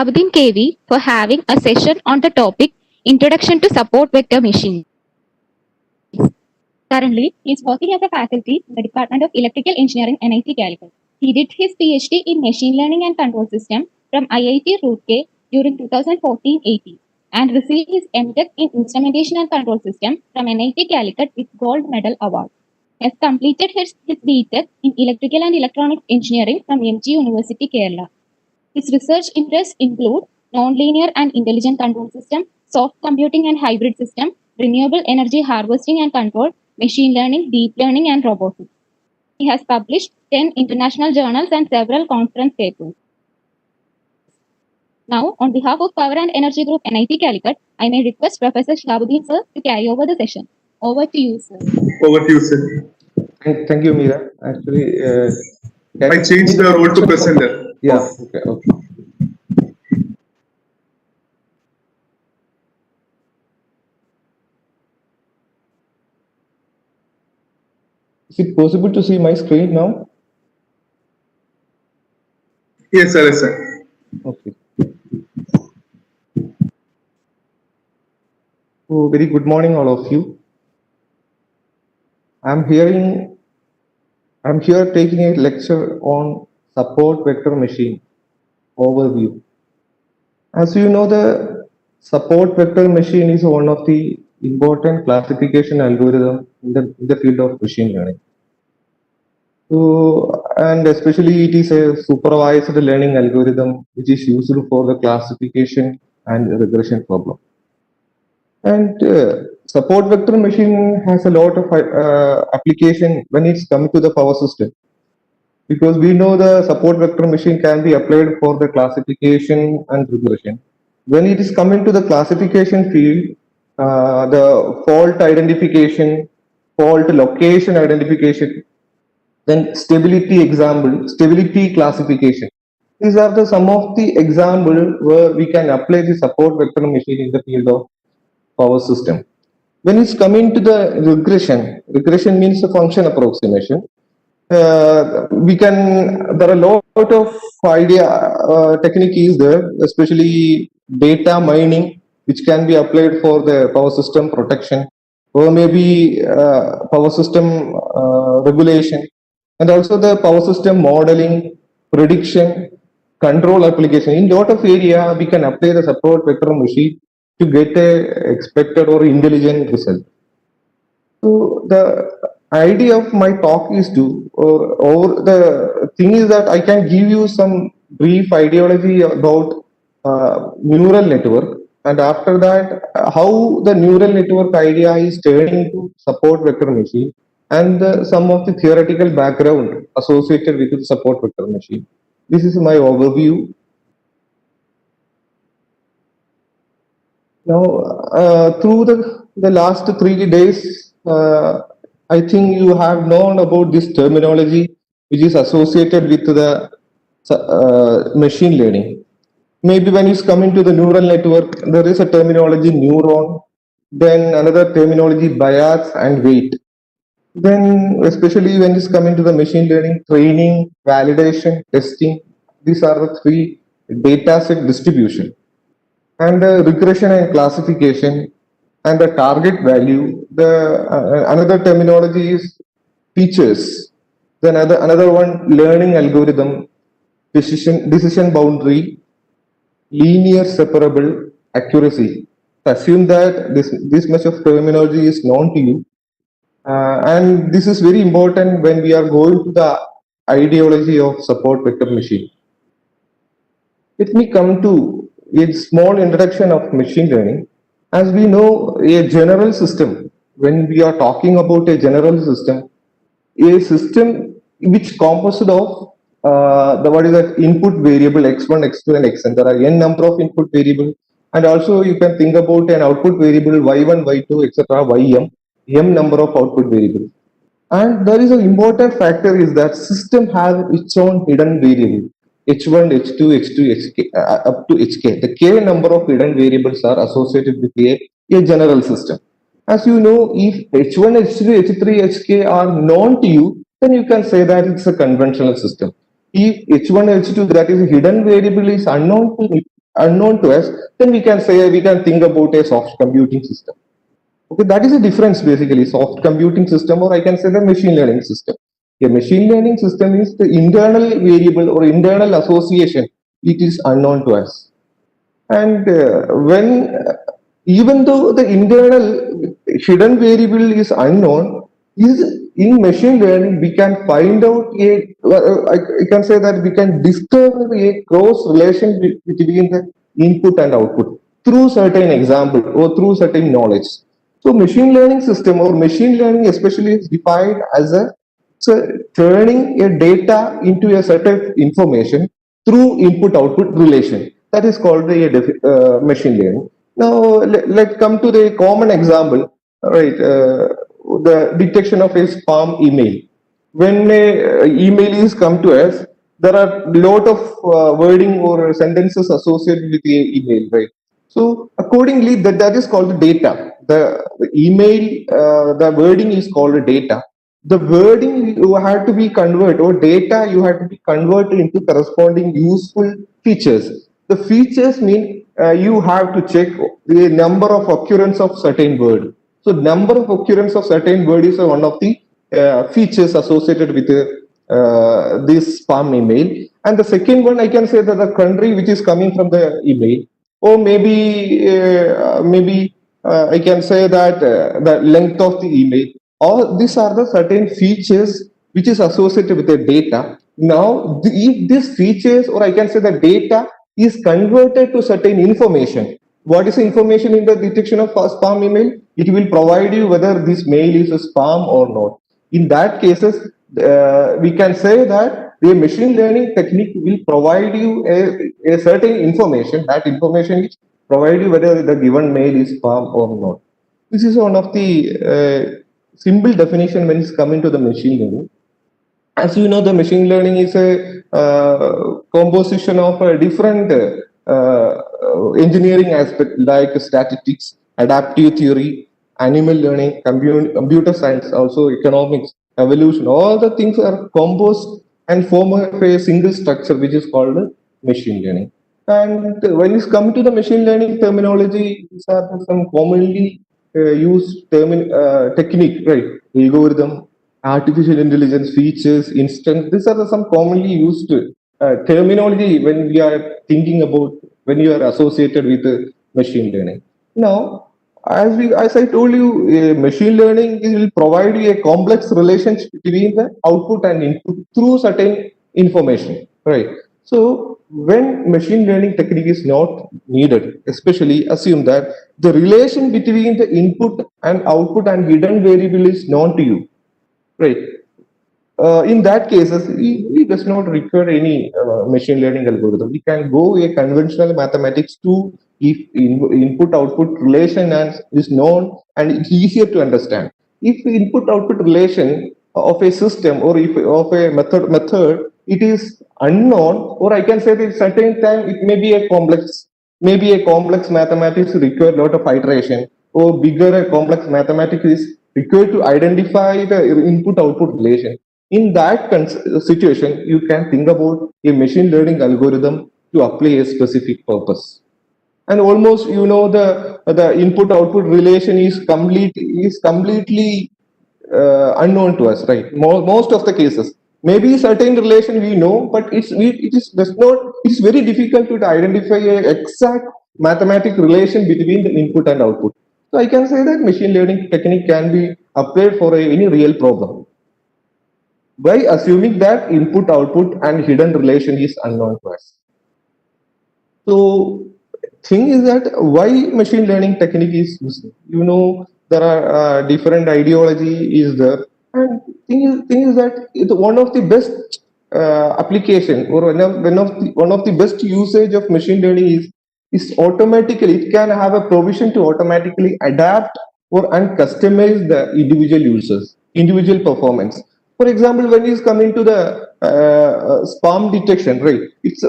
Shihabudheen KV for having a session on the topic Introduction to Support Vector Machines. Currently, he is working as a faculty in the Department of Electrical Engineering, NIT Calicut. He did his PhD in Machine Learning and Control System from IIT Roorkee during 2014-18 and received his MTech in Instrumentation and Control System from NIT Calicut with Gold Medal Award. He has completed his BTech in Electrical and Electronic Engineering from MG University, Kerala. His research interests include nonlinear and intelligent control system, soft computing and hybrid system, renewable energy harvesting and control, machine learning, deep learning, and robotics. He has published 10 international journals and several conference papers. Now, on behalf of Power and Energy Group NIT Calicut, I may request Professor Shihabudheen sir to carry over the session. Over to you, sir. Over to you, sir. Thank you, Meera. Actually, I changed the role to presenter. Yeah. Okay. Is it possible to see my screen now? Yes, sir. Yes, sir. Okay. So, very good morning, all of you. I'm here taking a lecture on support vector machine overview. As you know, the support vector machine is one of the important classification algorithm in the field of machine learning. So, and especially it is a supervised learning algorithm which is used for the classification and regression problem. And support vector machine has a lot of application when it's come to the power system, because we know the support vector machine can be applied for the classification and regression. When it is coming to the classification field, the fault identification, fault location identification, then stability classification. These are some of the examples where we can apply the support vector machine in the field of power system. When it's coming to the regression means a function approximation. There are a lot of technique is there, especially data mining, which can be applied for the power system protection, or maybe power system regulation, and also the power system modeling, prediction, control application. In lot of area, we can apply the support vector machine to get a expected or intelligent result. So the idea of my talk is the thing is that I can give you some brief ideology about neural network, and after that how the neural network idea is turning into support vector machine, and some of the theoretical background associated with the support vector machine. This is my overview. Now, through the last 3 days, I think you have known about this terminology which is associated with the machine learning. Maybe when it's coming to the neural network, there is a terminology neuron, then another terminology bias and weight. Then especially when it's coming to the machine learning, training, validation, testing, these are the 3 data set distribution. And the regression and classification and the target value. Another terminology is features. Then another one, learning algorithm, decision boundary, linear separable, accuracy. Assume that this much of terminology is known to you, and this is very important when we are going to the ideology of support vector machine. Let me come to a small introduction of machine learning. As we know, a general system, when we are talking about a general system, a system which composed of input variable x1, x2, and xn. There are n number of input variables, and also you can think about an output variable y1, y2, etc., m number of output variables. And there is an important factor is that system has its own hidden variable. H1, H2, H2, up to Hk. The k number of hidden variables are associated with a general system. As you know, if H1, H2, H3, Hk are known to you, then you can say that it's a conventional system. If H1, H2, that is a hidden variable, is unknown to unknown to us, then we can think about a soft computing system. Okay, that is a difference basically, soft computing system, or I can say the machine learning system. A machine learning system is the internal variable or internal association. It is unknown to us. And when even though the internal hidden variable is unknown, is in machine learning we can find out I can say that we can discover a close relation between the input and output through certain example or through certain knowledge. So machine learning system or machine learning especially is defined as a so turning a data into a set of information through input-output relation. That is called the machine learning. Now let's come to the common example, right? The detection of a spam email. When a email is come to us, there are lot of wording or sentences associated with the email, right? So accordingly, that is called data. The email, the wording is called data. The wording you have to be converted, or data you have to be converted into corresponding useful features. The features mean you have to check the number of occurrence of certain word. So number of occurrence of certain word is one of the features associated with this spam email. And the second one, I can say that the country which is coming from the email, or maybe I can say that the length of the email. All these are the certain features which is associated with the data. Now, if these features, or I can say the data, is converted to certain information. What is the information in the detection of spam email? It will provide you whether this mail is a spam or not. In that cases, we can say that the machine learning technique will provide you a certain information. That information is provide you whether the given mail is spam or not. This is one of the simple definition when it's coming to the machine learning. As you know, the machine learning is a composition of a different engineering aspect like statistics, adaptive theory, animal learning, computer science, also economics, evolution. All the things are composed and form a single structure which is called machine learning. And when it's come to the machine learning terminology, these are some commonly used technique, right? Algorithm, artificial intelligence features, instance. These are some commonly used terminology when we are thinking about when you are associated with machine learning. Now, as I told you, machine learning will provide you a complex relationship between the output and input through certain information, right? So when machine learning technique is not needed, especially assume that the relation between the input and output and hidden variable is known to you, right? In that cases, we does not require any machine learning algorithm. We can go a conventional mathematics to if input output relation and is known and it's easier to understand. If input output relation of a system or if of a method it is unknown, or I can say that certain time it may be a complex, maybe a complex mathematics require a lot of iteration, or bigger a complex mathematics is required to identify the input output relation. In that situation, you can think about a machine learning algorithm to apply a specific purpose. And almost the input output relation is completely unknown to us, right? Most of the cases, maybe certain relation we know, but it is does not. It's very difficult to identify a exact mathematical relation between the input and output. So I can say that machine learning technique can be applied for any real problem by assuming that input output and hidden relation is unknown to us. So thing is that why machine learning technique is used. There are different ideology is there, and thing is that it's one of the best application, or one of the best usage of machine learning is automatically it can have a provision to automatically adapt or and customize the individual users, individual performance. For example, when it's coming to the spam detection, right? It's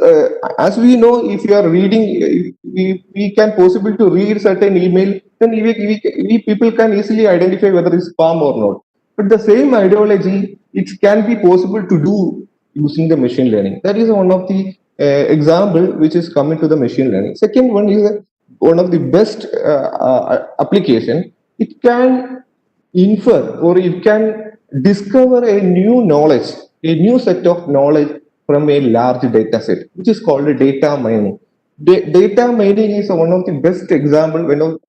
as we know, if you are reading, we can possible to read certain email, then we people can easily identify whether it's spam or not. But the same ideology, it can be possible to do using the machine learning. That is one of the example which is coming to the machine learning. Second one is one of the best application. It can infer or it can discover a new knowledge, a new set of knowledge from a large data set, which is called data mining. Data mining is one of the best example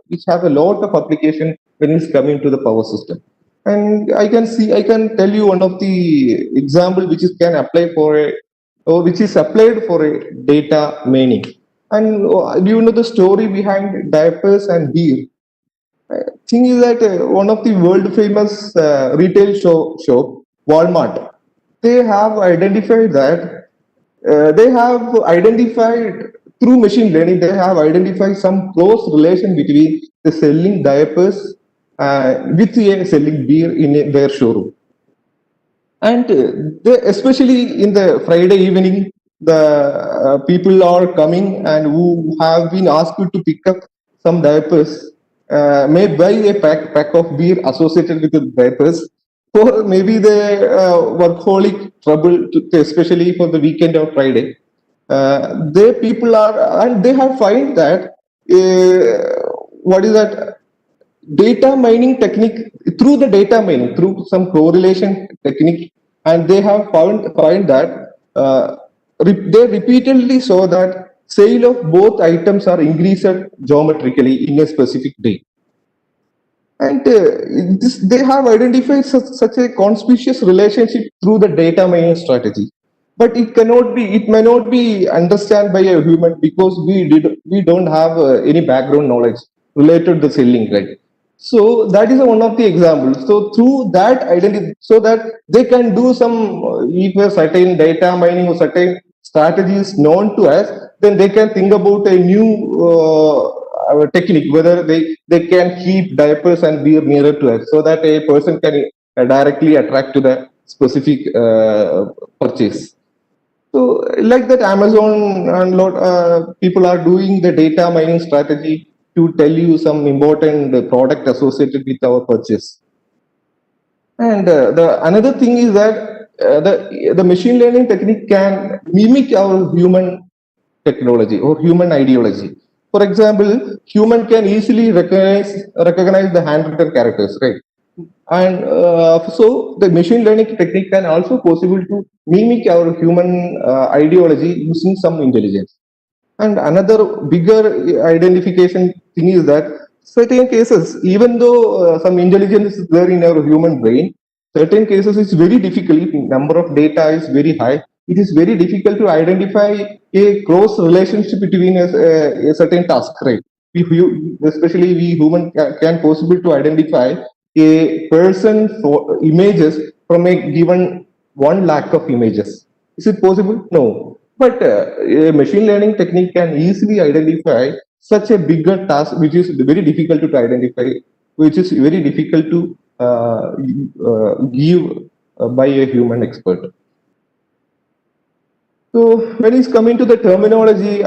which have a lot of application when it's coming to the power system. And I can tell you one of the example which is can apply for a or which is applied for a data mining. And do you know the story behind diapers and beer? Thing is that one of the world famous retail shop, Walmart, they have identified that they have identified through machine learning, they have identified some close relation between the selling diapers with selling beer in their showroom. And especially in the Friday evening, the people are coming and who have been asked to pick up some diapers may buy a pack of beer associated with the diapers for maybe the workaholic trouble, especially for the weekend or Friday. They people are, and they have find that what is that data mining technique, through the data mining, through some correlation technique, and they have find that they repeatedly saw that sale of both items are increased geometrically in a specific day. And they have identified such a conspicuous relationship through the data mining strategy. But it may not be understood by a human because we don't have any background knowledge related to selling, right? So that is one of the examples. So through that identity, so that they can do some, if a certain data mining or certain strategy is known to us, then they can think about a new technique, whether they can keep diapers and beer nearer to us so that a person can directly attract to the specific purchase. So like that, Amazon and lot people are doing the data mining strategy to tell you some important product associated with our purchase. And the another thing is that the machine learning technique can mimic our human technology or human ideology. For example, human can easily recognize the handwritten characters, right? And so the machine learning technique can also possible to mimic our human ideology using some intelligence. And another bigger identification thing is that certain cases, even though some intelligence is there in our human brain, certain cases it's very difficult. If number of data is very high, it is very difficult to identify a close relationship between a certain task, right? Especially we human can possible to identify a person for images from a given 1 lakh of images. Is it possible? No. But a machine learning technique can easily identify such a bigger task, which is very difficult to identify, which is very difficult to give by a human expert. So when it's coming to the terminology,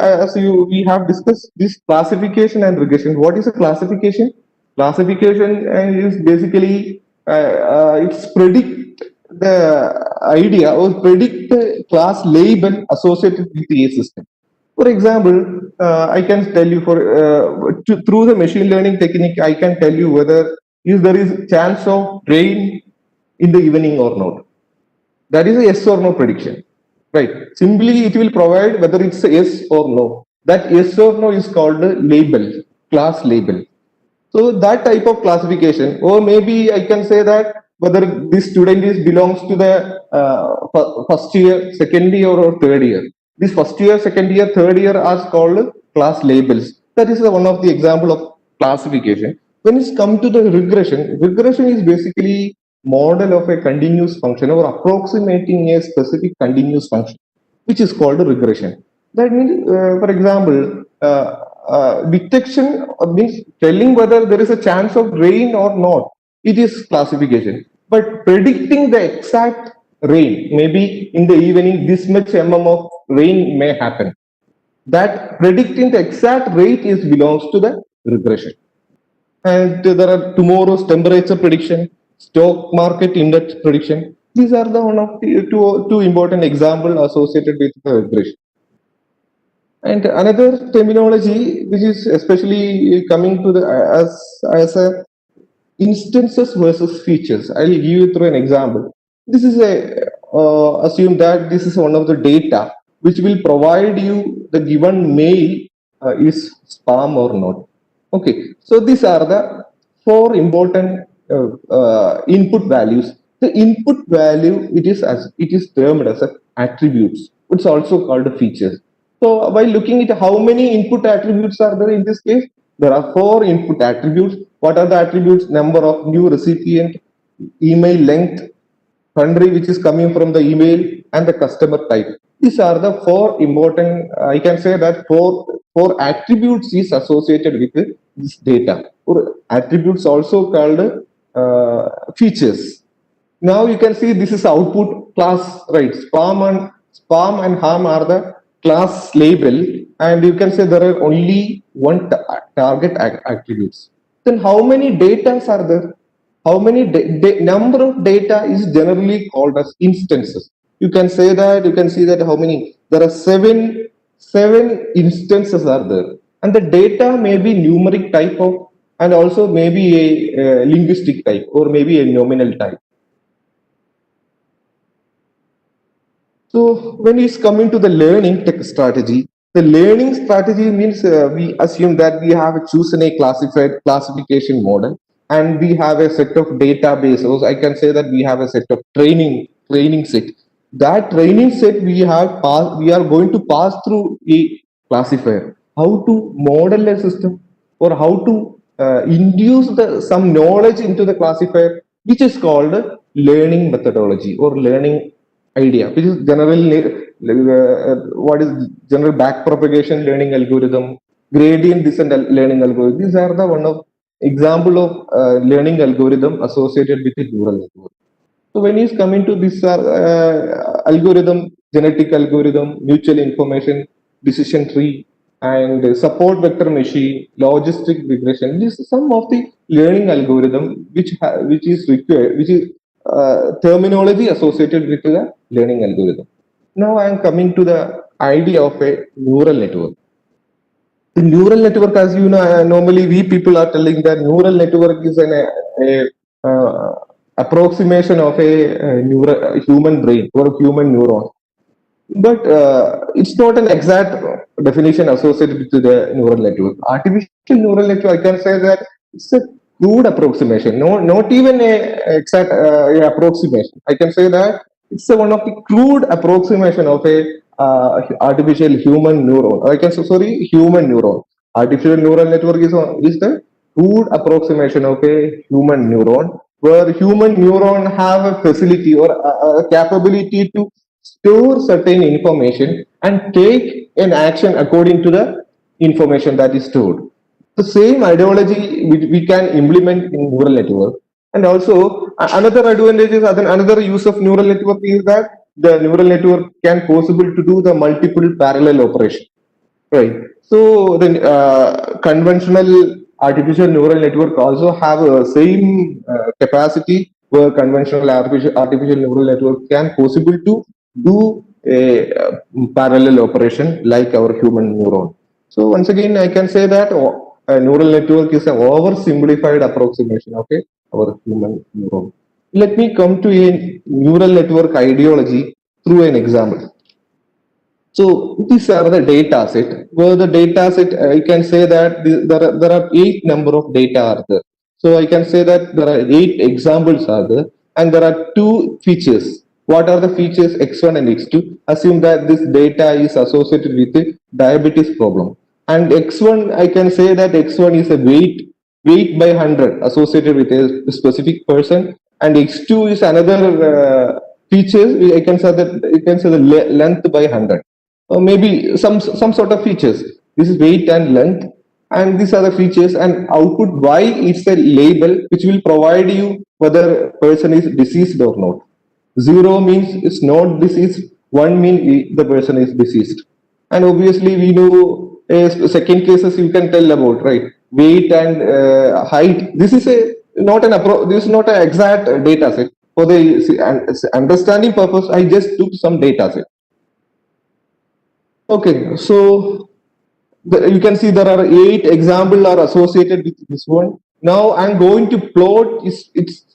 we have discussed this classification and regression. What is a classification? Classification is basically it's predict the idea or predict the class label associated with the system. For example, I can tell you through the machine learning technique, I can tell you whether there is chance of rain in the evening or not. That is a yes or no prediction, right? Simply it will provide whether it's a yes or no. That yes or no is called a label, class label. So that type of classification, or maybe I can say that whether this student belongs to the first year, second year, or third year. This first year, second year, third year are called class labels. That is one of the example of classification. When it's come to the regression, regression is basically model of a continuous function or approximating a specific continuous function, which is called a regression. That means, for example, detection means telling whether there is a chance of rain or not. It is classification. But predicting the exact rain, maybe in the evening, this much of rain may happen. That predicting the exact rate belongs to the regression. And there are tomorrow's temperature prediction, stock market index prediction. These are the one of the two important examples associated with the regression. And another terminology which is especially coming to the as a instances versus features. I'll give you through an example. This is a assume that this is one of the data which will provide you the given mail is spam or not. Okay, so these are the four important input values. The input value it is termed as a attributes. It's also called features. So by looking at how many input attributes are there in this case, there are four input attributes. What are the attributes? Number of new recipient, email length, country which is coming from the email, and the customer type. These are the four important, I can say that four attributes is associated with this data. Or attributes also called features. Now you can see this is output class, right? Spam and harm are the class label, and you can say there are only one target attributes. Then how many data are there? How many number of data is generally called as instances? You can say that, you can see that how many there are seven instances are there, and the data may be numeric type of, and also maybe a linguistic type, or maybe a nominal type. So when it's coming to the learning tech strategy, the learning strategy means we assume that we have chosen a classification model, and we have a set of databases. I can say that we have a set of training set. That training set we are going to pass through a classifier. How to model a system, or how to induce some knowledge into the classifier, which is called learning methodology or learning idea, which is generally what is general back propagation learning algorithm, gradient descent learning algorithm. These are the one of example of learning algorithm associated with a neural network. So when he's coming to this algorithm, genetic algorithm, mutual information, decision tree, and support vector machine, logistic regression, this is some of the learning algorithm which is required, which is terminology associated with the learning algorithm. Now I am coming to the idea of a neural network. The neural network, as you know, normally we people are telling that neural network is approximation of a human brain or a human neuron. But it's not an exact definition associated with the neural network. Artificial neural network, I can say that it's a crude approximation, not even a exact approximation. I can say that it's one of the crude approximation of a artificial human neuron. I can say, sorry, human neuron. Artificial neural network is the crude approximation of a human neuron, where human neuron have a facility or a capability to store certain information and take an action according to the information that is stored. The same ideology we can implement in neural network. And also another advantage is another use of neural network is that the neural network can possible to do the multiple parallel operation. Right. So the conventional artificial neural network also have a same capacity, where conventional artificial neural network can possible to do a parallel operation like our human neuron. So once again, I can say that a neural network is an oversimplified approximation of our human neuron. Let me come to a neural network ideology through an example. So these are the data set. Where the data set, I can say that there are 8 number of data are there. So I can say that there are 8 examples are there, and there are 2 features. What are the features X1 and X2? Assume that this data is associated with the diabetes problem. And X1, I can say that X1 is a weight by 100 associated with a specific person, and X2 is another features. I can say that you can say the length by 100, or maybe some sort of features. This is weight and length, and these are the features. And output Y is a label which will provide you whether person is deceased or not. 0 means it's not deceased. 1 means the person is deceased. And obviously we know second cases you can tell about, right? Weight and height. This is this is not an exact data set. For the understanding purpose, I just took some data set. Okay, so You can see there are 8 examples are associated with this one. Now I'm going to plot its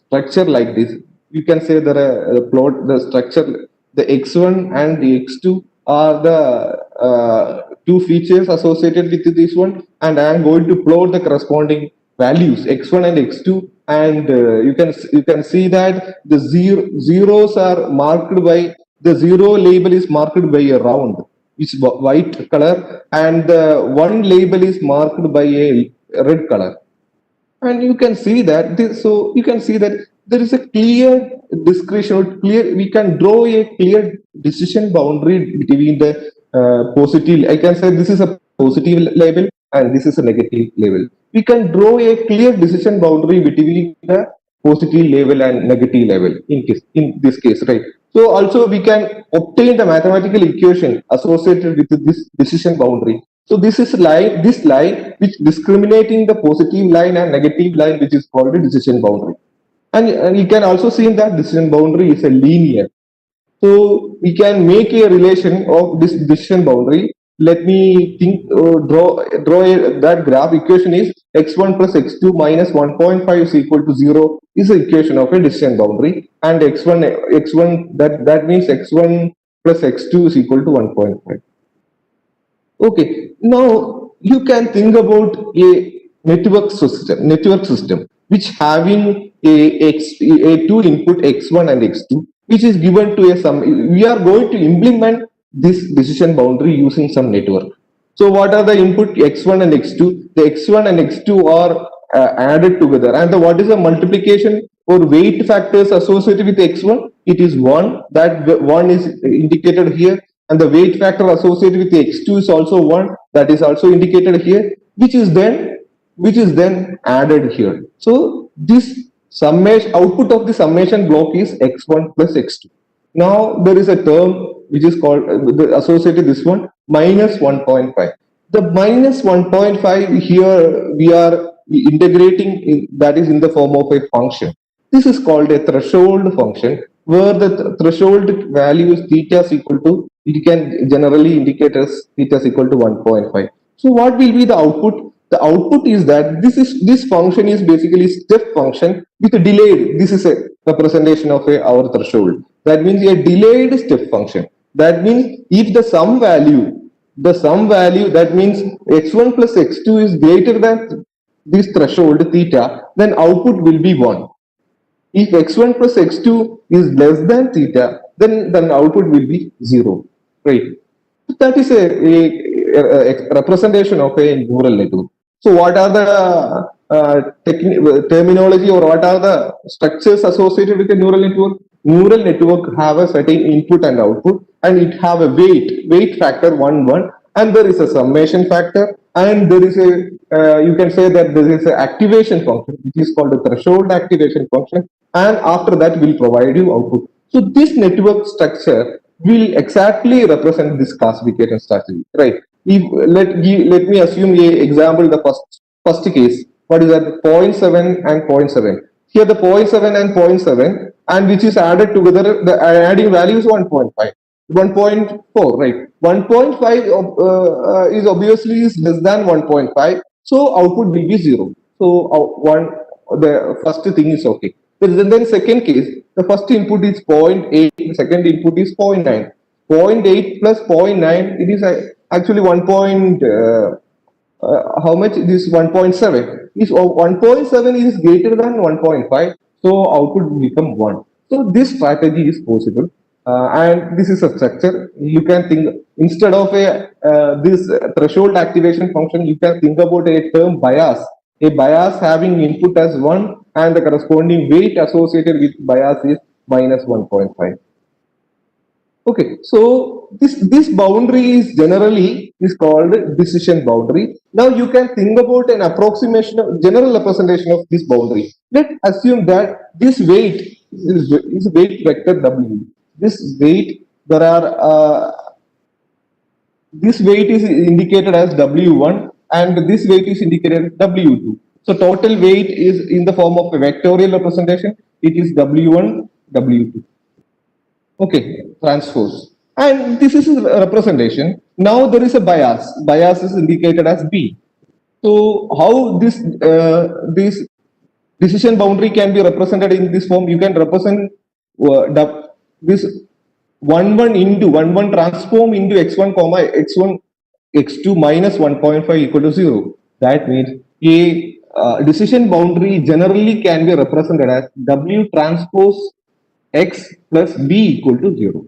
structure like this. You can say that plot the structure, the x1 and the x2 are the two features associated with this one, and I am going to plot the corresponding values x1 and x2, and you can see that the zeros are marked by, the zero label is marked by a round, is white color, and the one label is marked by a red color. And you can see that this, so you can see that there is a clear description, clear, we can draw a clear decision boundary between the positive, I can say this is a positive label and this is a negative label. We can draw a clear decision boundary between the positive label and negative label in this case, right? So also we can obtain the mathematical equation associated with this decision boundary. So this is this line which discriminating the positive line and negative line, which is called a decision boundary. And you can also see that decision boundary is a linear. So we can make a relation of this decision boundary. Let me think, that graph equation is x1 plus x2 minus 1.5 is equal to 0 is the equation of a decision boundary, and x1 that means x1 plus x2 is equal to 1.5. Okay, now you can think about a network system which having a two input x1 and x2, which is given to a some. We are going to implement this decision boundary using some network. So what are the input x1 and x2? The x1 and x2 are added together, and what is the multiplication or weight factors associated with x1? It is 1. That 1 is indicated here, and the weight factor associated with the x2 is also 1. That is also indicated here, which is then added here. So this summation, output of the summation block is x1 plus x2. Now there is a term which is called associated this one minus 1.5. The minus 1.5 here we are integrating that is in the form of a function. This is called a threshold function, where the threshold value is theta is equal to, it can generally indicate as theta is equal to 1.5. So what will be the output? The output is that this function is basically step function with a delayed. This is a representation of our threshold. That means a delayed step function. That means if the sum value that means x1 plus x2 is greater than this threshold theta, then output will be 1. If x1 plus x2 is less than theta, then output will be 0, right? That is a representation of a neural network. So what are the terminology, or what are the structures associated with a neural network? Neural network have a certain input and output, and it have a weight factor 1, and there is a summation factor, and there is a you can say that there is an activation function which is called a threshold activation function, and after that will provide you output. So this network structure will exactly represent this classification strategy, right? If let me assume a example, the first case. What is that? 0.7 and 0.7. Here the 0.7 and 0.7, and which is added together, the adding value is 1.5. 1.4, right? 1.5 is obviously is less than 1.5, so output will be 0. So the first thing is okay. Then second case, the first input is 0.8, the second input is 0.9. 0.8 plus 0.9, it is actually 1. How much? This 1.7. If 1.7 is greater than 1.5, so output will become 1. So this strategy is possible, and this is a structure. You can think, instead of this threshold activation function, you can think about a term bias. A bias having input as 1, and the corresponding weight associated with bias is minus 1.5. Okay, so this boundary is generally is called decision boundary. Now you can think about an approximation of general representation of this boundary. Let's assume that this weight is weight vector W. This weight, there are this weight is indicated as W1, and this weight is indicated as W2. So total weight is in the form of a vectorial representation. It is W1, W2. Okay, transpose. And this is a representation. Now there is a bias. Bias is indicated as B. So how this decision boundary can be represented in this form? You can represent this 1 1 into 1 1 transform into x1 comma x1 x2 minus 1.5 equal to 0. That means a decision boundary generally can be represented as W transpose x plus B equal to 0,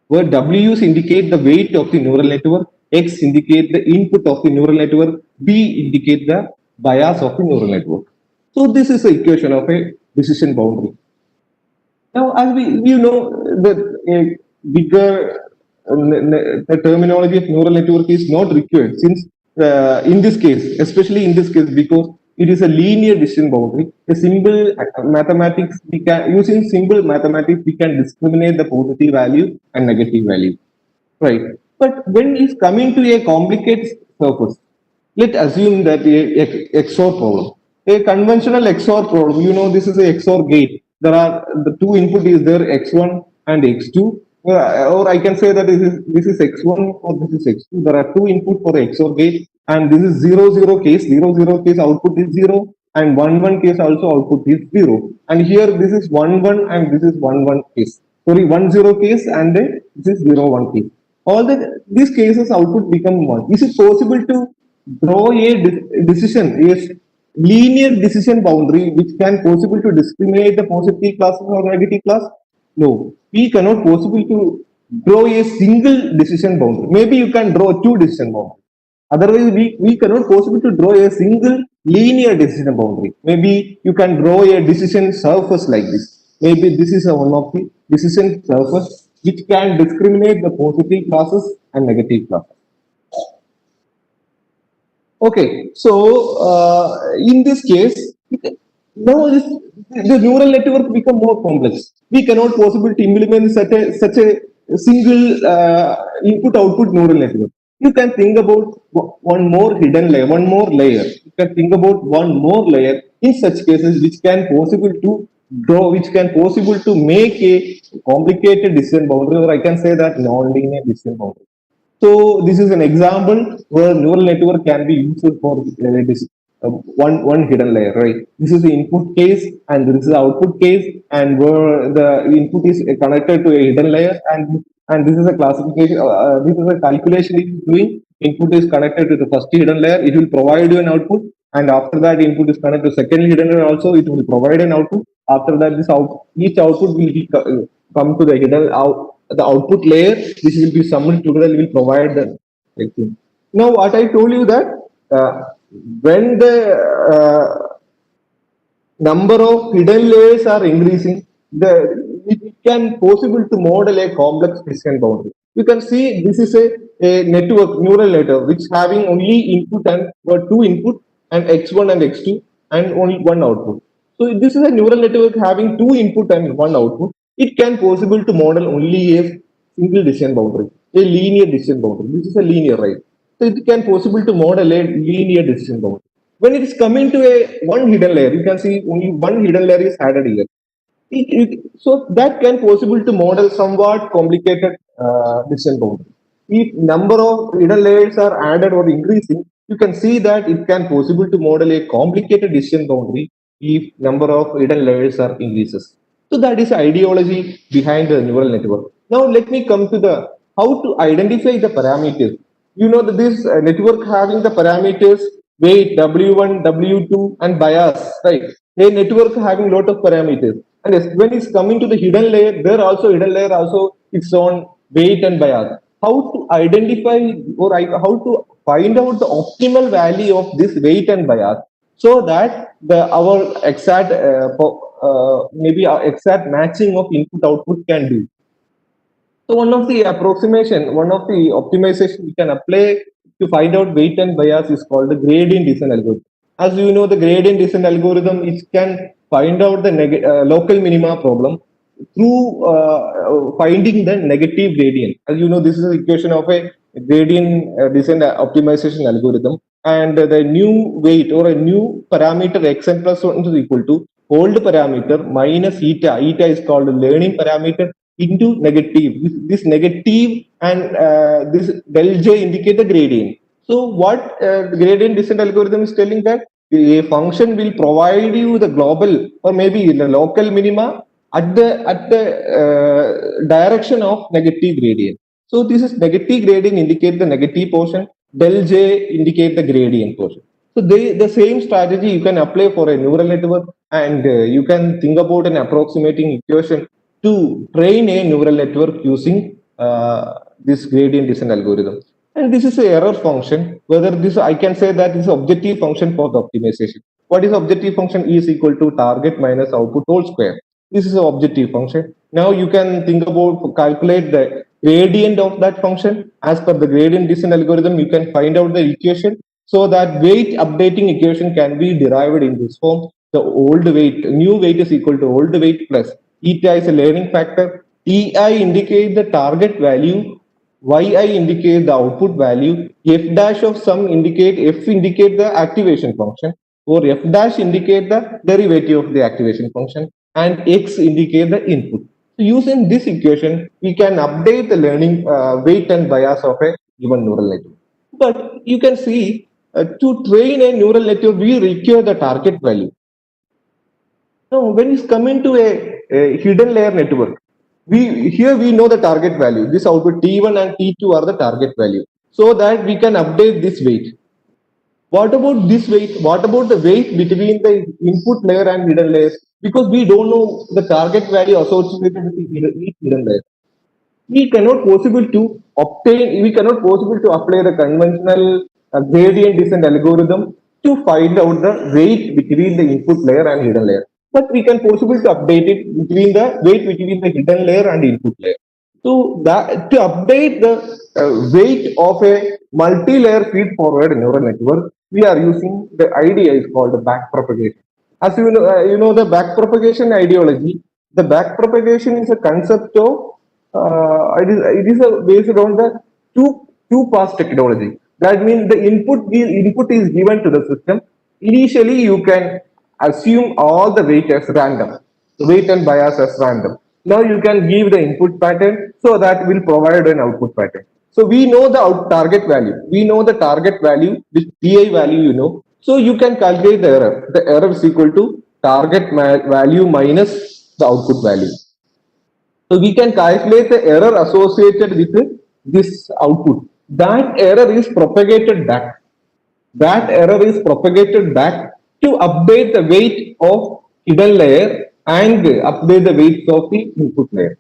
where W's indicate the weight of the neural network, X indicate the input of the neural network, B indicate the bias of the neural network. So this is the equation of a decision boundary. Now, as we know, the bigger the terminology of neural network is not required, since in this case, especially in this case, because it is a linear decision boundary. A simple mathematics, we can using simple mathematics, we can discriminate the positive value and negative value, right? But when it's coming to a complicated surface, let's assume that a XOR problem, a conventional XOR problem, you know, this is a XOR gate. There are the two input is there, X1 and X2. Or I can say that this is X1 or this is X2. There are two input for the XOR gate, and this is 0 0 case. 0 0 case output is 0, and 1 1 case also output is 0. And here this is 1 1 and this is 1 1 case. Sorry, 1 0 case and this is 0 1 case. All these cases output become 1. Is it possible to draw a decision, a linear decision boundary which can possible to discriminate the positive classes or negative class? No, we cannot possibly to draw a single decision boundary. Maybe you can draw two decision boundaries. Otherwise, we cannot possibly to draw a single linear decision boundary. Maybe you can draw a decision surface like this. Maybe this is one of the decision surface which can discriminate the positive classes and negative classes. Okay, so in this case, now the neural network become more complex. We cannot possibly to implement such a single input-output neural network. You can think about one more hidden layer, one more layer. You can think about one more layer in such cases which can possible to draw, which can possible to make a complicated decision boundary, or I can say that non-linear decision boundary. So this is an example where neural network can be used for this one hidden layer, right? This is the input case and this is the output case, and where the input is connected to a hidden layer, and this is a classification. This is a calculation it is doing. Input is connected to the first hidden layer. It will provide you an output, and after that, input is connected to second hidden layer. Also, it will provide an output. After that, each output will be come to the hidden the output layer. This will be summed together. Will provide the thing. Now, what I told you that when the number of hidden layers are increasing, it can possible to model a complex decision boundary. You can see this is a network, neural network, which having only input and two input and x1 and x2 and only one output. So this is a neural network having two input and one output. It can possible to model only a single decision boundary, a linear decision boundary. This is a linear, right? So it can possible to model a linear decision boundary. When it is coming to a one hidden layer, you can see only one hidden layer is added here. So that can possible to model somewhat complicated decision boundary. If number of hidden layers are added or increasing, you can see that it can possible to model a complicated decision boundary if number of hidden layers are increases. So that is the ideology behind the neural network. Now let me come to the how to identify the parameters. You know that this network having the parameters weight W1, W2 and bias, right? A network having lot of parameters. And when it's coming to the hidden layer, there also hidden layer also its own weight and bias. How to identify or how to find out the optimal value of this weight and bias so that our exact maybe our exact matching of input output can do. So one of the approximation, one of the optimization we can apply to find out weight and bias is called the gradient descent algorithm. As you know, the gradient descent algorithm it can find out the local minima problem through finding the negative gradient. As you know, this is the equation of a gradient descent optimization algorithm, and the new weight or a new parameter xn plus 1 is equal to old parameter minus eta. Eta is called learning parameter into negative. This negative and this del j indicate the gradient. So what gradient descent algorithm is telling that a function will provide you the global or maybe the local minima at the direction of negative gradient. So this is negative gradient indicate the negative portion, del j indicate the gradient portion. So the same strategy you can apply for a neural network, and you can think about an approximating equation to train a neural network using this gradient descent algorithm. And this is an error function. Whether this, I can say that this is objective function for the optimization. What is objective function? E is equal to target minus output whole square. This is an objective function. Now you can think about calculate the gradient of that function. As per the gradient descent algorithm, you can find out the equation so that weight updating equation can be derived in this form. The old weight, new weight is equal to old weight plus eta is a learning factor. Ti indicate the target value, yi indicate the output value, f dash of sum indicate, f indicate the activation function, or f dash indicate the derivative of the activation function, and x indicate the input. So using this equation, we can update the learning weight and bias of a given neural network. But you can see to train a neural network, we require the target value. Now, when it's coming to a hidden layer network, we know the target value. This output T1 and T2 are the target value, so that we can update this weight. What about this weight? What about the weight between the input layer and hidden layers? Because we don't know the target value associated with each hidden layer. We cannot possible to obtain, we cannot possible to apply the conventional gradient descent algorithm to find out the weight between the input layer and hidden layer. But we can possible to update it between the weight between the hidden layer and input layer. So that to update the weight of a multi-layer feed-forward neural network, we are using the idea is called the backpropagation. As you know the backpropagation ideology. The backpropagation is a concept of it is based on the two pass technology. That means the input is given to the system. Initially, you can assume all the weight as random, weight and bias as random. Now you can give the input pattern, so that will provide an output pattern. So we know the target value. We know the target value, this TI value you know. So you can calculate the error. The error is equal to target value minus the output value. So we can calculate the error associated with this output. That error is propagated back. That error is propagated back to update the weight of hidden layer and update the weights of the input layer.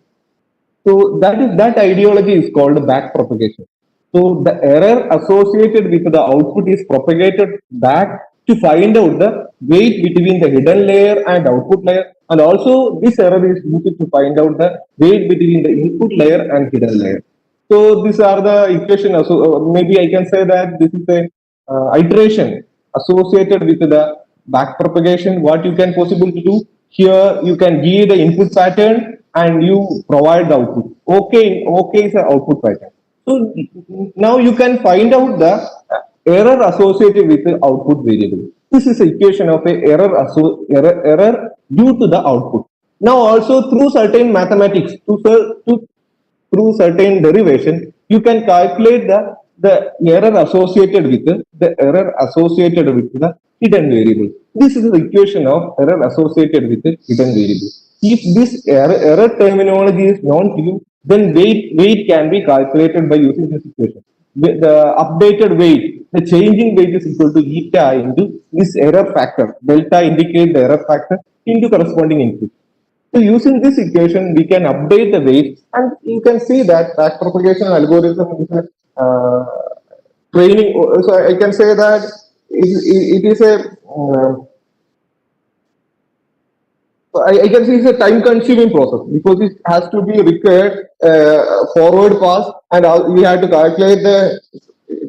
So that ideology is called backpropagation. So the error associated with the output is propagated back to find out the weight between the hidden layer and output layer, and also this error is used to find out the weight between the input layer and hidden layer. So these are the equations. So maybe I can say that this is a iteration associated with the backpropagation. What you can possibly do here, you can give the input pattern and you provide the output. Okay is the output pattern. So now you can find out the error associated with the output variable. This is the equation of a error due to the output. Now also through certain mathematics, through certain derivation, you can calculate the error associated with the hidden variable. This is the equation of error associated with the hidden variable. If this error terminology is known to you, then weight can be calculated by using this equation. The updated weight, the changing weight is equal to eta into this error factor. Delta indicates the error factor into corresponding input. So using this equation, we can update the weight, and you can see that backpropagation algorithm is a training. So I can say that it is a I can see it's a time-consuming process because it has to be required forward pass, and we have to calculate the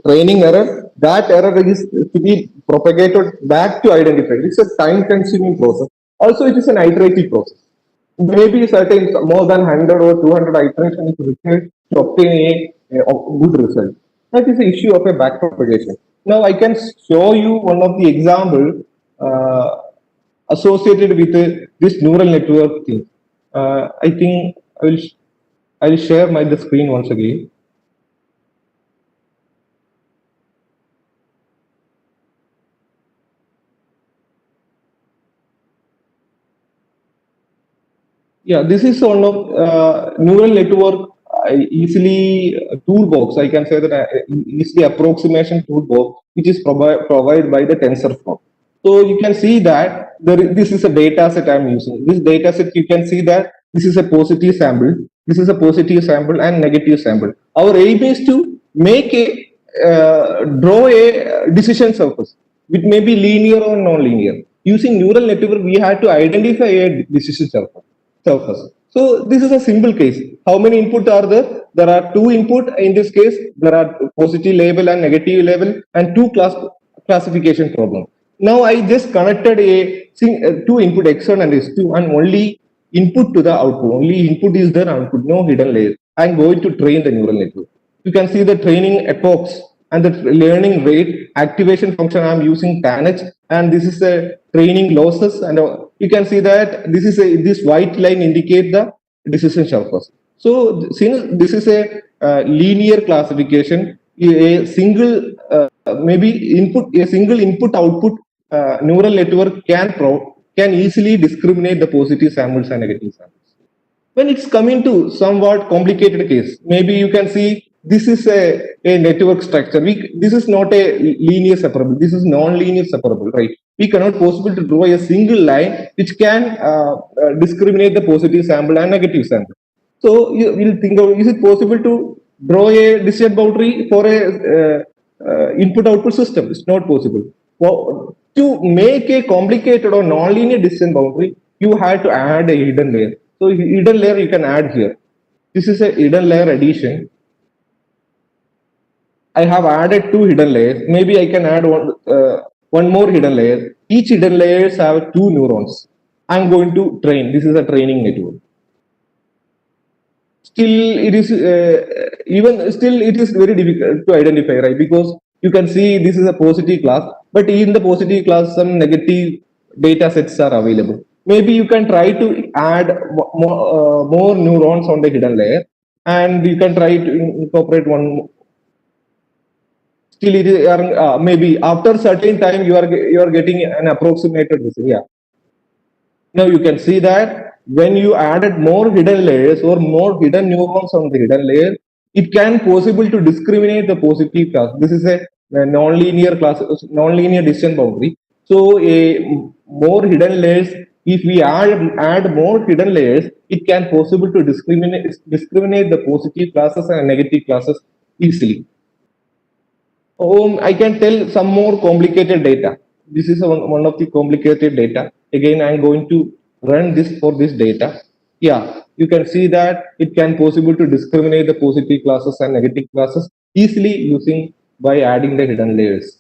training error. That error is to be propagated back to identify. It's a time-consuming process. Also, it is an iterative process. Maybe certain more than 100 or 200 iterations is required to obtain a good result. That is the issue of a backpropagation. Now, I can show you one of the example. Associated with this neural network thing. I think I will I'll share the screen once again. Yeah, this is one of neural network easily toolbox. I can say that easily approximation toolbox, which is provided by the TensorFlow. So you can see that this is a data set I'm using. This data set, you can see that this is a positive sample, this is a positive sample and negative sample. Our aim is to make a draw a decision surface, which may be linear or non-linear. Using neural network, we had to identify a decision surface. So this is a simple case. How many input are there? There are two input in this case. There are positive label and negative label and two classification problem. Now I just connected two input x1 and x2 and only input to the output. Only input is there, output, no hidden layer. I'm going to train the neural network. You can see the training epochs and the learning rate. Activation function I'm using TANH, and this is the training losses, and you can see that this white line indicate the decision surface. So since this is a linear classification, a single single input output neural network can easily discriminate the positive samples and negative samples. When it's coming to somewhat complicated case, maybe you can see this is a network structure. This is not a linear separable. This is non-linear separable, right? We cannot possible to draw a single line which can discriminate the positive sample and negative sample. So you will think of, is it possible to draw a decision boundary for a input-output system? It's not possible. Well, to make a complicated or non-linear decision boundary, you have to add a hidden layer. So hidden layer you can add here. This is a hidden layer addition. I have added two hidden layers. Maybe I can add one more hidden layer. Each hidden layers have two neurons. I'm going to train. This is a training network. Still, it is it is very difficult to identify, right? Because you can see this is a positive class, but in the positive class, some negative data sets are available. Maybe you can try to add more neurons on the hidden layer, and you can try to incorporate one. Still, it is maybe after certain time you are getting an approximated result. Yeah. Now you can see that when you added more hidden layers or more hidden neurons on the hidden layer, it can possible to discriminate the positive class. This is a non-linear class, non-linear decision boundary. So more hidden layers, if we add more hidden layers, it can possible to discriminate the positive classes and negative classes easily. I can tell some more complicated data. This is one of the complicated data. Again, I'm going to run this for this data. Yeah, you can see that it can possible to discriminate the positive classes and negative classes easily using by adding the hidden layers.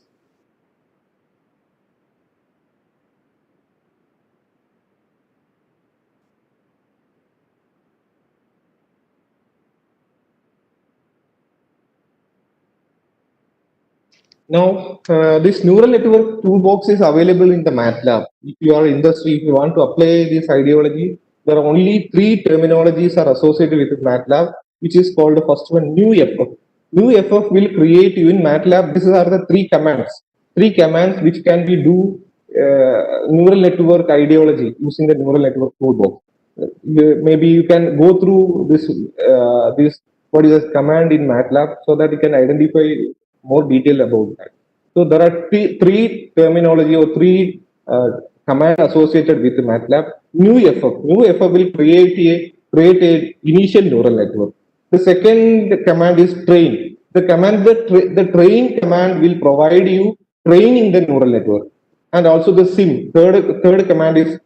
Now, this neural network toolbox is available in the MATLAB. If you are industry, if you want to apply this ideology, there are only three terminologies are associated with MATLAB, which is called the first one, new FF. New FF will create you in MATLAB. These are the three commands which can be do neural network ideology using the neural network toolbox. Maybe you can go through this what is a command in MATLAB so that you can identify more detail about that. So there are three terminology or three command associated with MATLAB. New FF will create a initial neural network. The second command is train. The train command will provide you training the neural network, and also the sim. Third command is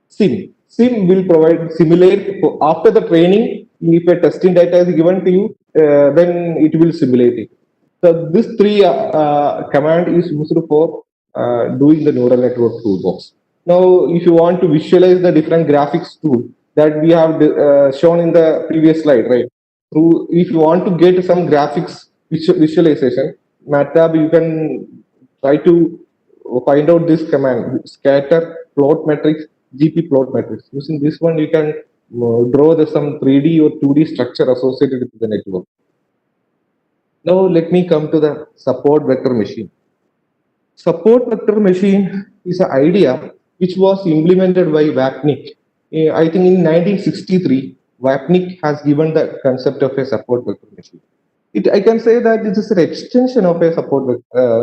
sim. Sim will provide simulate after the training. If a testing data is given to you, then it will simulate it. So this three command is used for doing the neural network toolbox. Now, if you want to visualize the different graphics tool that we have shown in the previous slide, right? If you want to get some graphics visualization, MATLAB, you can try to find out this command: scatter plot matrix, GP plot matrix. Using this one, you can draw some 3D or 2D structure associated with the network. Now let me come to the support vector machine. Support vector machine is an idea which was implemented by Wapnick. I think in 1963, Wapnick has given the concept of a support vector machine. I can say that this is an extension of a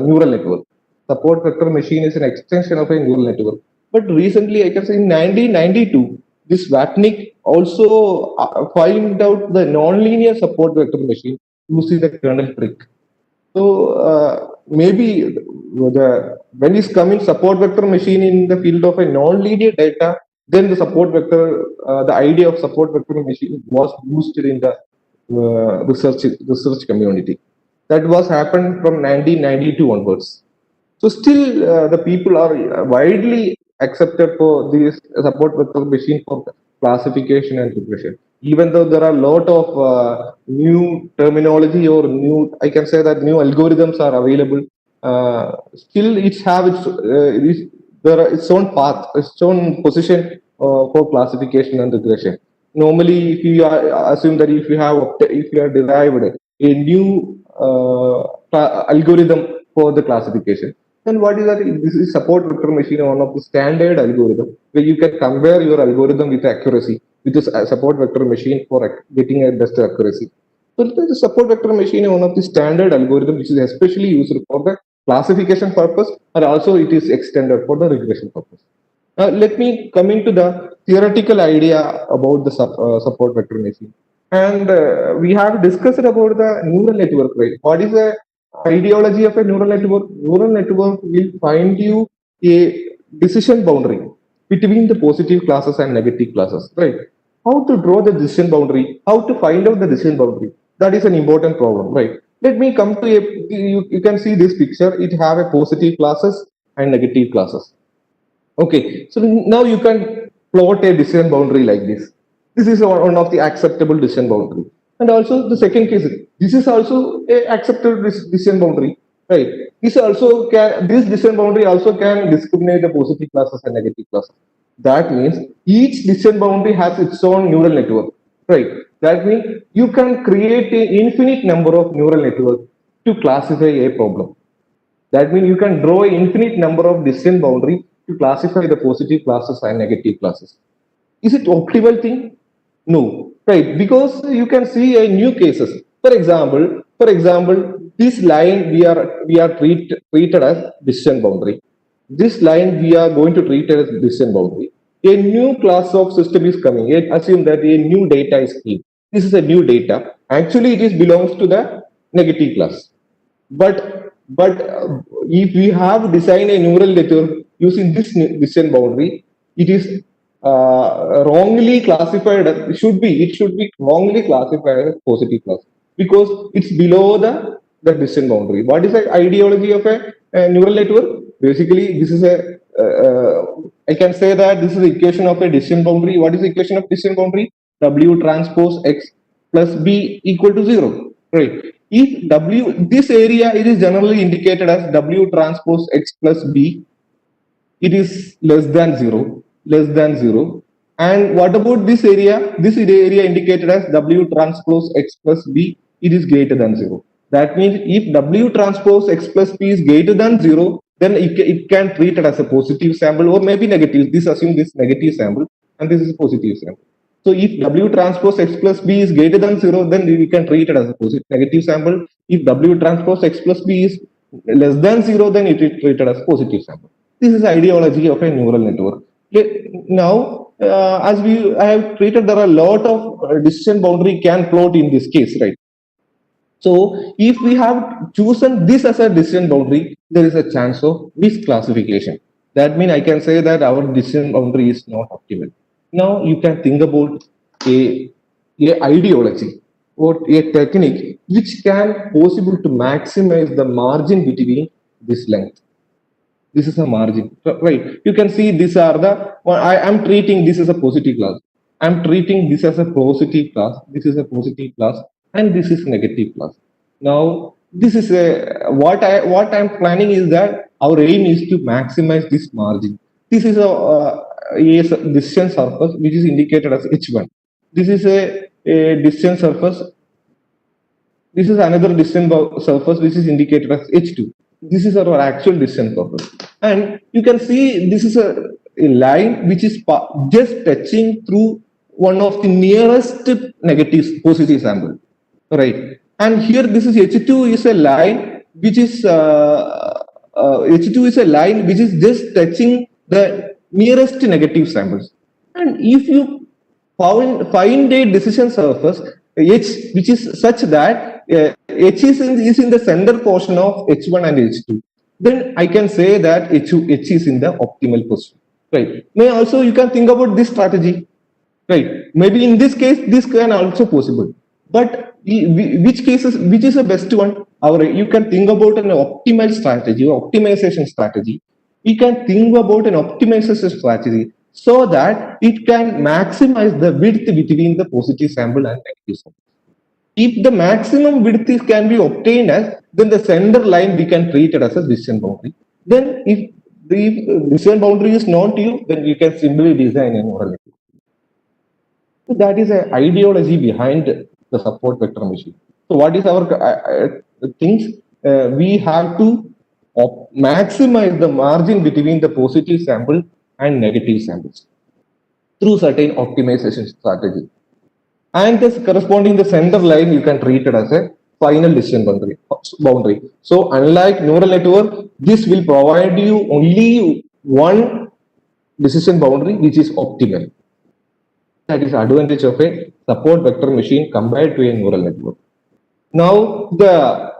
neural network. Support vector machine is an extension of a neural network. But recently, I can say in 1992, this Wapnick also found out the nonlinear support vector machine using the kernel trick. So maybe when it's coming support vector machine in the field of a non-linear data, then the support vector, the idea of support vector machine was used in the research community. That was happened from 1992 onwards. So still the people are widely accepted for this support vector machine for classification and regression. Even though there are a lot of new terminology or new, I can say that new algorithms are available, still it have its own path, its own position for classification and regression. Normally, if you assume that if you have derived a new algorithm for the classification, then what is that? This is support vector machine, one of the standard algorithm where you can compare your algorithm with accuracy with this support vector machine for getting a best accuracy. So the support vector machine is one of the standard algorithm which is especially used for the classification purpose, and also it is extended for the regression purpose. Now let me come into the theoretical idea about the support vector machine. And we have discussed about the neural network, right? What is the ideology of a neural network? Neural network will find you a decision boundary between the positive classes and negative classes, right? How to draw the decision boundary, how to find out the decision boundary. That is an important problem, right? Let me come to you can see this picture. It have a positive classes and negative classes. Okay, so now you can plot a decision boundary like this. This is one of the acceptable decision boundary. And also the second case, this is also a acceptable decision boundary, right? This decision boundary also can discriminate the positive classes and negative classes. That means each decision boundary has its own neural network, right? That means you can create an infinite number of neural networks to classify a problem. That means you can draw an infinite number of decision boundary to classify the positive classes and negative classes. Is it optimal thing? No, right? Because you can see a new cases. For example, this line we are treated as decision boundary. This line we are going to treat as decision boundary. A new class of system is coming. Assume that a new data is came. This is a new data. Actually, it belongs to the negative class. But if we have designed a neural network using this decision boundary, it is wrongly classified. It should be wrongly classified as positive class because it's below the decision boundary. What is the ideology of a neural network? Basically, this is I can say that this is the equation of a decision boundary. What is the equation of decision boundary? W transpose X plus B equal to 0. Right. If this area, it is generally indicated as W transpose X plus B, it is less than 0. And what about this area? This area indicated as W transpose X plus B, it is greater than 0. That means if W transpose X plus B is greater than 0, then it can treat it as a positive sample or maybe negative. This assume this negative sample and this is a positive sample. So if W transpose X plus B is greater than 0, then we can treat it as a positive negative sample. If W transpose X plus B is less than 0, then it is treated as positive sample. This is the ideology of a neural network. Now, as I have treated, there are a lot of decision boundary can plot in this case, right? So if we have chosen this as a decision boundary, there is a chance of misclassification. That means I can say that our decision boundary is not optimal. Now you can think about a ideology or a technique which can possible to maximize the margin between this length. This is a margin, right? You can see these are I am treating this as a positive class. I'm treating this as a positive class. This is a positive class, and this is negative class. Now, this is what I'm planning is that our aim is to maximize this margin. This is a decision surface which is indicated as H1. This is a distant surface. This is another distant surface which is indicated as H2. This is our actual distant surface. And you can see this is a line which is just touching through one of the nearest negative positive sample, right? And here this is H2 is a line which is H2 is a line which is just touching the nearest negative samples. And if you find a decision surface H which is such that H is in the center portion of H1 and H2, then I can say that H is in the optimal position, right? May also you can think about this strategy, right? Maybe in this case this can also possible, but which is the best one? You can think about an optimal strategy or optimization strategy. We can think about an optimization strategy so that it can maximize the width between the positive sample and negative sample. If the maximum width can be obtained as, then the center line we can treat it as a decision boundary. Then if the decision boundary is not due, then you can simply design a neural network. So that is an ideology behind the support vector machine. So what is our things? We have to maximize the margin between the positive sample and negative samples through certain optimization strategy. And this corresponding the center line, you can treat it as a final decision boundary. So unlike neural network, this will provide you only one decision boundary which is optimal. That is advantage of a support vector machine compared to a neural network. Now the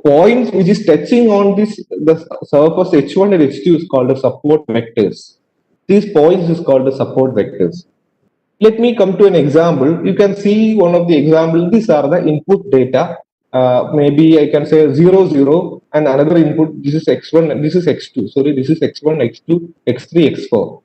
points which is touching on the surface H1 and H2 is called the support vectors. These points is called the support vectors. Let me come to an example. You can see one of the examples. These are the input data. Maybe I can say 0, 0, and another input. This is X1 and this is X2. Sorry, this is X1, X2, X3, X4.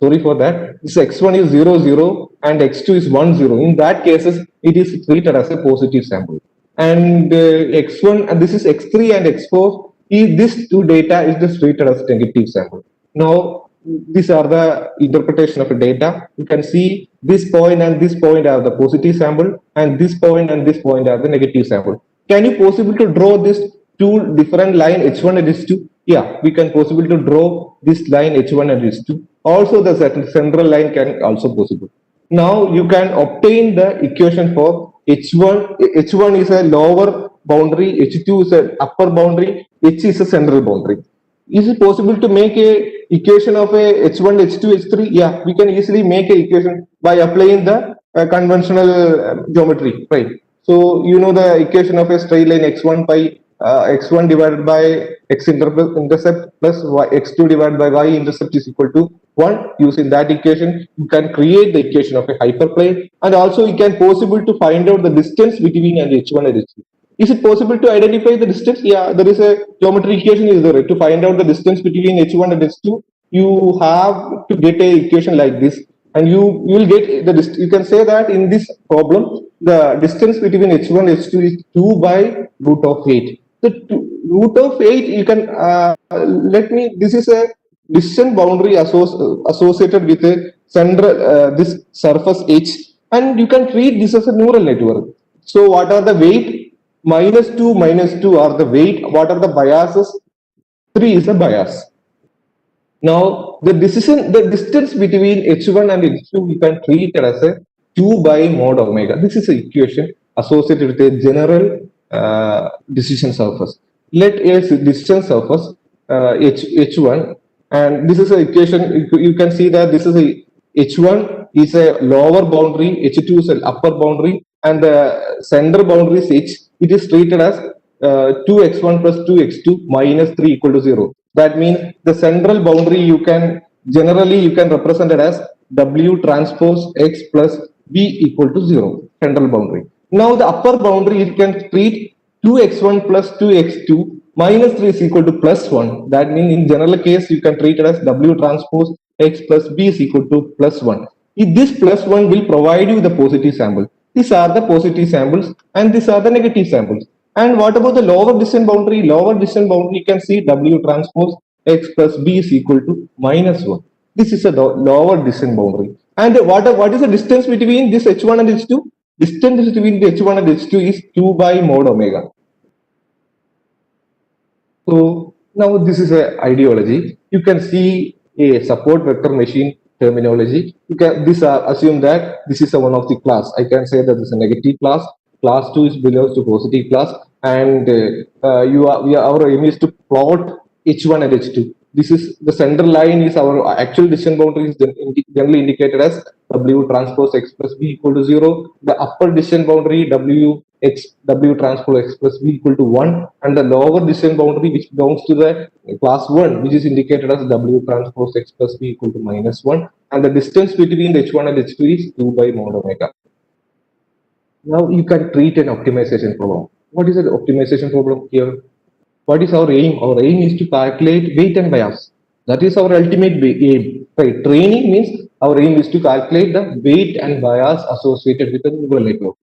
Sorry for that. This X1 is 0, 0, and X2 is 1, 0. In that cases, it is treated as a positive sample. And X1, and this is X3 and X4. This two data is just treated as negative sample. Now, these are the interpretation of the data. You can see this point and this point are the positive sample, and this point and this point are the negative sample. Can you possible to draw this two different line H1 and H2? Yeah, we can possible to draw this line H1 and H2. Also, the central line can also possible. Now you can obtain the equation for H1. H1 is a lower boundary, H2 is an upper boundary, H is a central boundary. Is it possible to make a equation of a H1, H2, H3? Yeah, we can easily make a equation by applying the conventional geometry, right? So you know the equation of a straight line x1 by x1 divided by x intercept plus x2 divided by y intercept is equal to 1. Using that equation, you can create the equation of a hyperplane, and also you can possible to find out the distance between an H1 and H2. Is it possible to identify the distance? Yeah, there is a geometry equation is there. To find out the distance between H1 and H2, you have to get a equation like this, and you will get the distance. You can say that in this problem, the distance between H1 and H2 is 2 by root of 8. The root of 8, you can, this is a distance boundary associated with a central, this surface H, and you can treat this as a neural network. So what are the weight? -2 are the weight. What are the biases? 3 is a bias. Now the distance between H1 and H2 we can treat it as a 2 by mod omega. This is an equation associated with a general decision surface. Let a decision surface H1, and this is an equation. You can see that this is a H1 is a lower boundary, H2 is an upper boundary, and the center boundary is H. It is treated as 2x1 plus 2x2 minus 3 equal to 0. That means the central boundary you can represent it as W transpose X plus B equal to 0, central boundary. Now the upper boundary you can treat 2x1 plus 2x2 minus 3 is equal to plus 1. That means in general case you can treat it as W transpose X plus B is equal to plus 1. If this plus 1 will provide you the positive sample. These are the positive samples and these are the negative samples. And what about the lower distance boundary? Lower distance boundary, you can see W transpose X plus B is equal to minus 1. This is a lower distance boundary. And what is the distance between this H1 and H2? Distance between the H1 and H2 is 2 by mod omega. So now this is a ideology. You can see a support vector machine terminology. You can assume that this is one of the class. I can say that this is a negative class. Class 2 is belongs to positive class, and our aim is to plot H1 and H2. This is the center line is our actual decision boundary is generally indicated as W transpose X plus B equal to 0. The upper decision boundary W transpose X plus B equal to 1, and the lower decision boundary which belongs to the class 1, which is indicated as W transpose X plus B equal to -1, and the distance between the H1 and H2 is 2 by mod omega. Now you can treat an optimization problem. What is an optimization problem here? What is our aim? Our aim is to calculate weight and bias. That is our ultimate aim. Right? Training means our aim is to calculate the weight and bias associated with the neural network.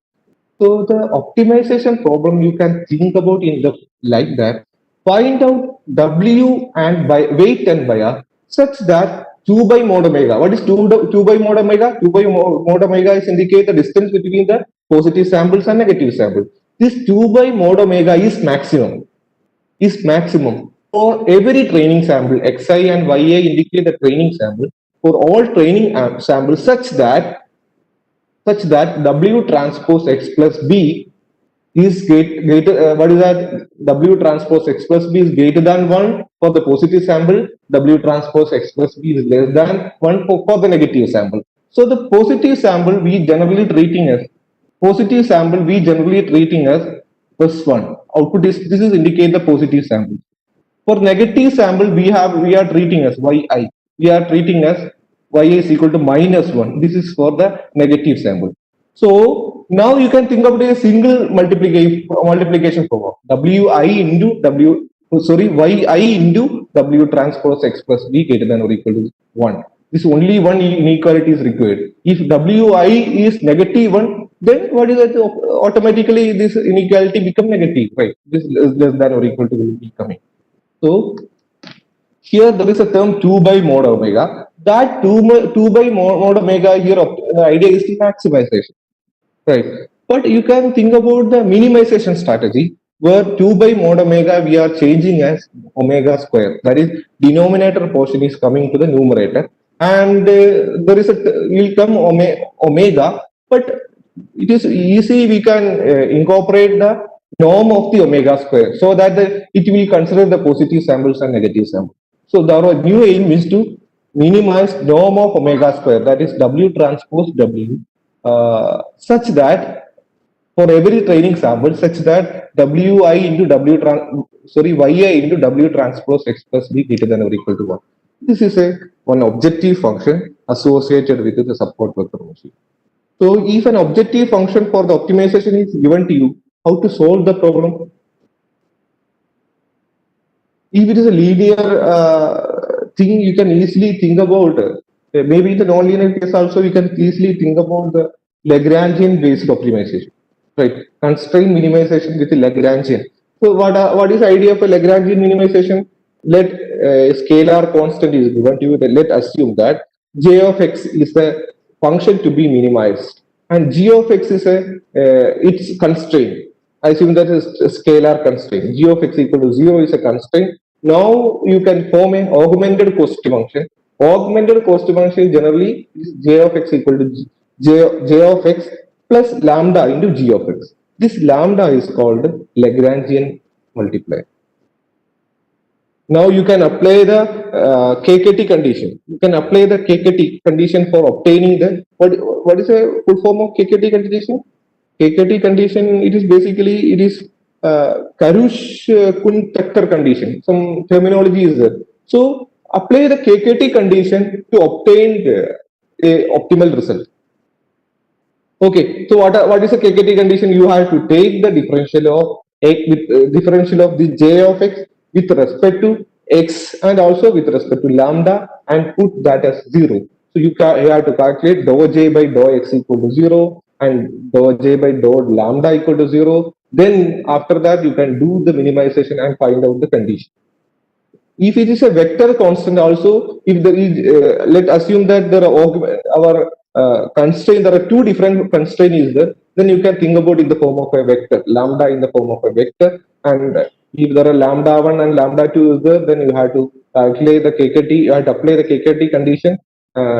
So the optimization problem you can think about in the like that. Find out W and weight and bias such that 2 by mod omega. What is 2 by mod omega? 2 by mod omega is indicate the distance between the positive samples and negative samples. This 2 by mod omega is maximum for every training sample. Xi and Ya indicate the training sample for all training samples such that W transpose X plus B is greater. What is that? W transpose X plus B is greater than 1 for the positive sample. W transpose X plus B is less than 1 for the negative sample. So the positive sample we generally treating as plus 1. Output is this is indicate the positive sample. For negative sample we are treating as Yi. We are treating as Y is equal to -1. This is for the negative sample. So now you can think of a single multiplication problem. Yi into W transpose X plus B greater than or equal to 1. This only one inequality is required. If Wi is -1, then what is that? Automatically this inequality become negative, right? This is less than or equal to will be coming. So here there is a term 2 by mod omega. That 2 by mod omega here, the idea is the maximization, right? But you can think about the minimization strategy where 2 by mod omega we are changing as omega square. That is denominator portion is coming to the numerator, and there is will come omega, but it is easy we can incorporate the norm of the omega square so that it will consider the positive samples and negative samples. So our new aim is to minimize norm of omega square, that is W transpose W, such that for every training sample such that Wi into Ya into W transpose X plus B greater than or equal to 1. This is one objective function associated with the support vector machine. So if an objective function for the optimization is given to you, how to solve the problem? If it is a linear thing, you can easily think about, maybe in the nonlinear case also, you can easily think about the Lagrangian based optimization, right? Constraint minimization with the Lagrangian. So what is the idea of a Lagrangian minimization? Let a scalar constant is given to you. Let assume that J of X is a function to be minimized, and G of X is its constraint. I assume that is a scalar constraint. G of X equal to 0 is a constraint. Now you can form an augmented cost function. Augmented cost function generally is J of X equal to J of X plus lambda into G of X. This lambda is called Lagrangian multiplier. Now you can apply the KKT condition. You can apply the KKT condition for obtaining the what is a full form of KKT condition? KKT condition, it is basically Karush-Kuhn-Tucker condition. Some terminology is there. So apply the KKT condition to obtain a optimal result. Okay, so what is a KKT condition? You have to take the differential of the J of X with respect to X and also with respect to lambda and put that as 0. So you have to calculate dou J by dou X equal to 0 and dou J by dou lambda equal to 0. Then after that you can do the minimization and find out the condition. If it is a vector constant also, if there is, let's assume that our constraint, there are two different constraints is there, then you can think about in the form of a vector, lambda in the form of a vector, and if there are lambda 1 and lambda 2 is there, then you have to calculate the KKT, you have to apply the KKT condition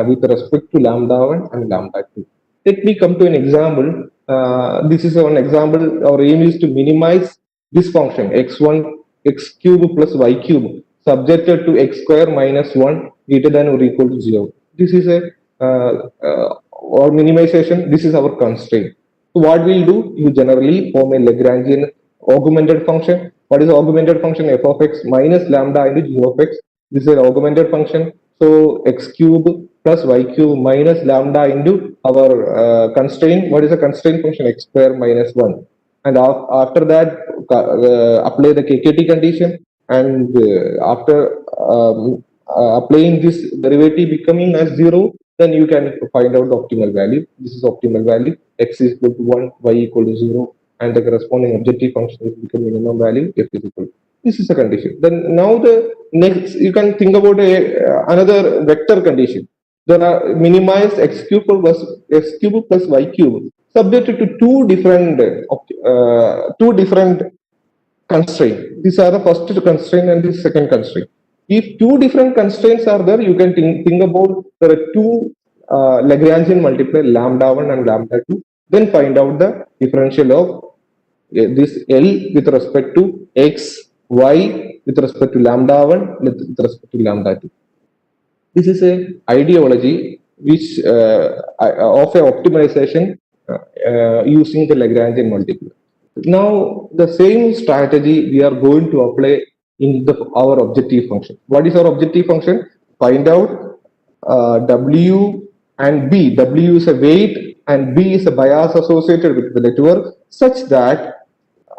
with respect to lambda 1 and lambda 2. Let me come to an example. This is one example. Our aim is to minimize this function x1 x cube plus y cube subjected to x square minus 1 greater than or equal to 0. This is a or minimization. This is our constraint. So what we'll do, you generally form a Lagrangian augmented function. What is augmented function? F of x minus lambda into g of x. This is an augmented function. So x cube plus y cube minus lambda into our constraint. What is the constraint function? X square minus 1. And after that, apply the KKT condition. And after applying this derivative becoming as 0, then you can find out the optimal value. This is optimal value. X is equal to 1, y equal to 0, and the corresponding objective function is become minimum value, f is equal. This is a condition. Then now the next, you can think about another vector condition. There are minimized x cube plus y cube subjected to two different constraints. These are the first constraint and the second constraint. If two different constraints are there, you can think about there are two Lagrangian multiplier lambda 1 and lambda 2. Then find out the differential of this L with respect to x, y with respect to lambda 1 with respect to lambda 2. This is a ideology which of a optimization using the Lagrangian multiplier. Now the same strategy we are going to apply in our objective function. What is our objective function? Find out W and B. W is a weight and B is a bias associated with the network, such that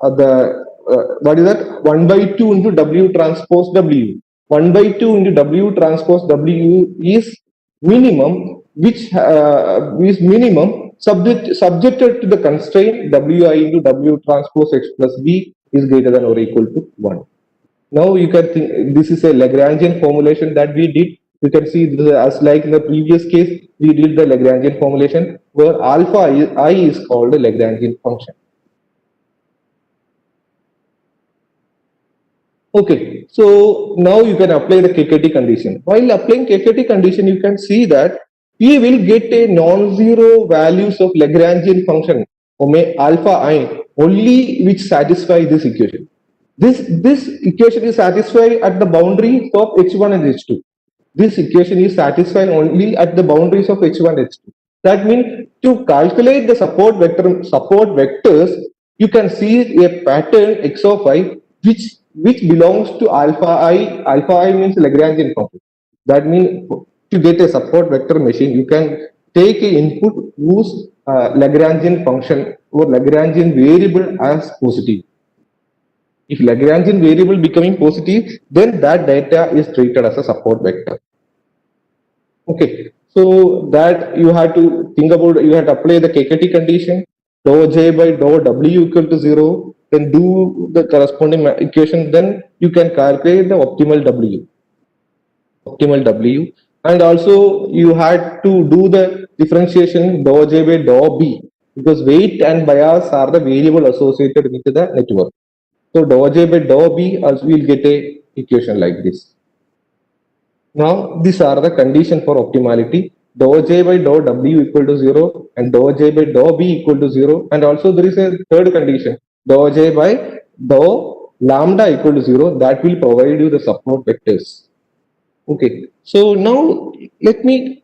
what is that? 1 by 2 into W transpose W. 1 by 2 into W transpose W is minimum, which is minimum subjected to the constraint Wi into W transpose X plus B is greater than or equal to 1. Now you can think this is a Lagrangian formulation that we did. You can see this as like in the previous case, we did the Lagrangian formulation where alpha I is called a Lagrangian function. Okay, so now you can apply the KKT condition. While applying KKT condition, you can see that we will get a non-zero values of Lagrangian function alpha I only which satisfy this equation. This equation is satisfied at the boundaries of h1 and h2. This equation is satisfied only at the boundaries of h1 and h2. That means to calculate the support vectors, you can see a pattern x of I which belongs to alpha I. Alpha I means Lagrangian function. That means to get a support vector machine, you can take a input whose Lagrangian function or Lagrangian variable as positive. If Lagrangian variable becoming positive, then that data is treated as a support vector. Okay, so that you have to think about, you have to apply the KKT condition, dou J by dou W equal to 0, then do the corresponding equation, then you can calculate the optimal W. And also you had to do the differentiation dou J by dou B, because weight and bias are the variable associated with the network. So dou J by dou B also will get a equation like this. Now these are the condition for optimality. Dou J by dou W equal to 0 and dou J by dou B equal to 0. And also there is a third condition, dou J by dou lambda equal to 0, that will provide you the support vectors. Okay, so now let me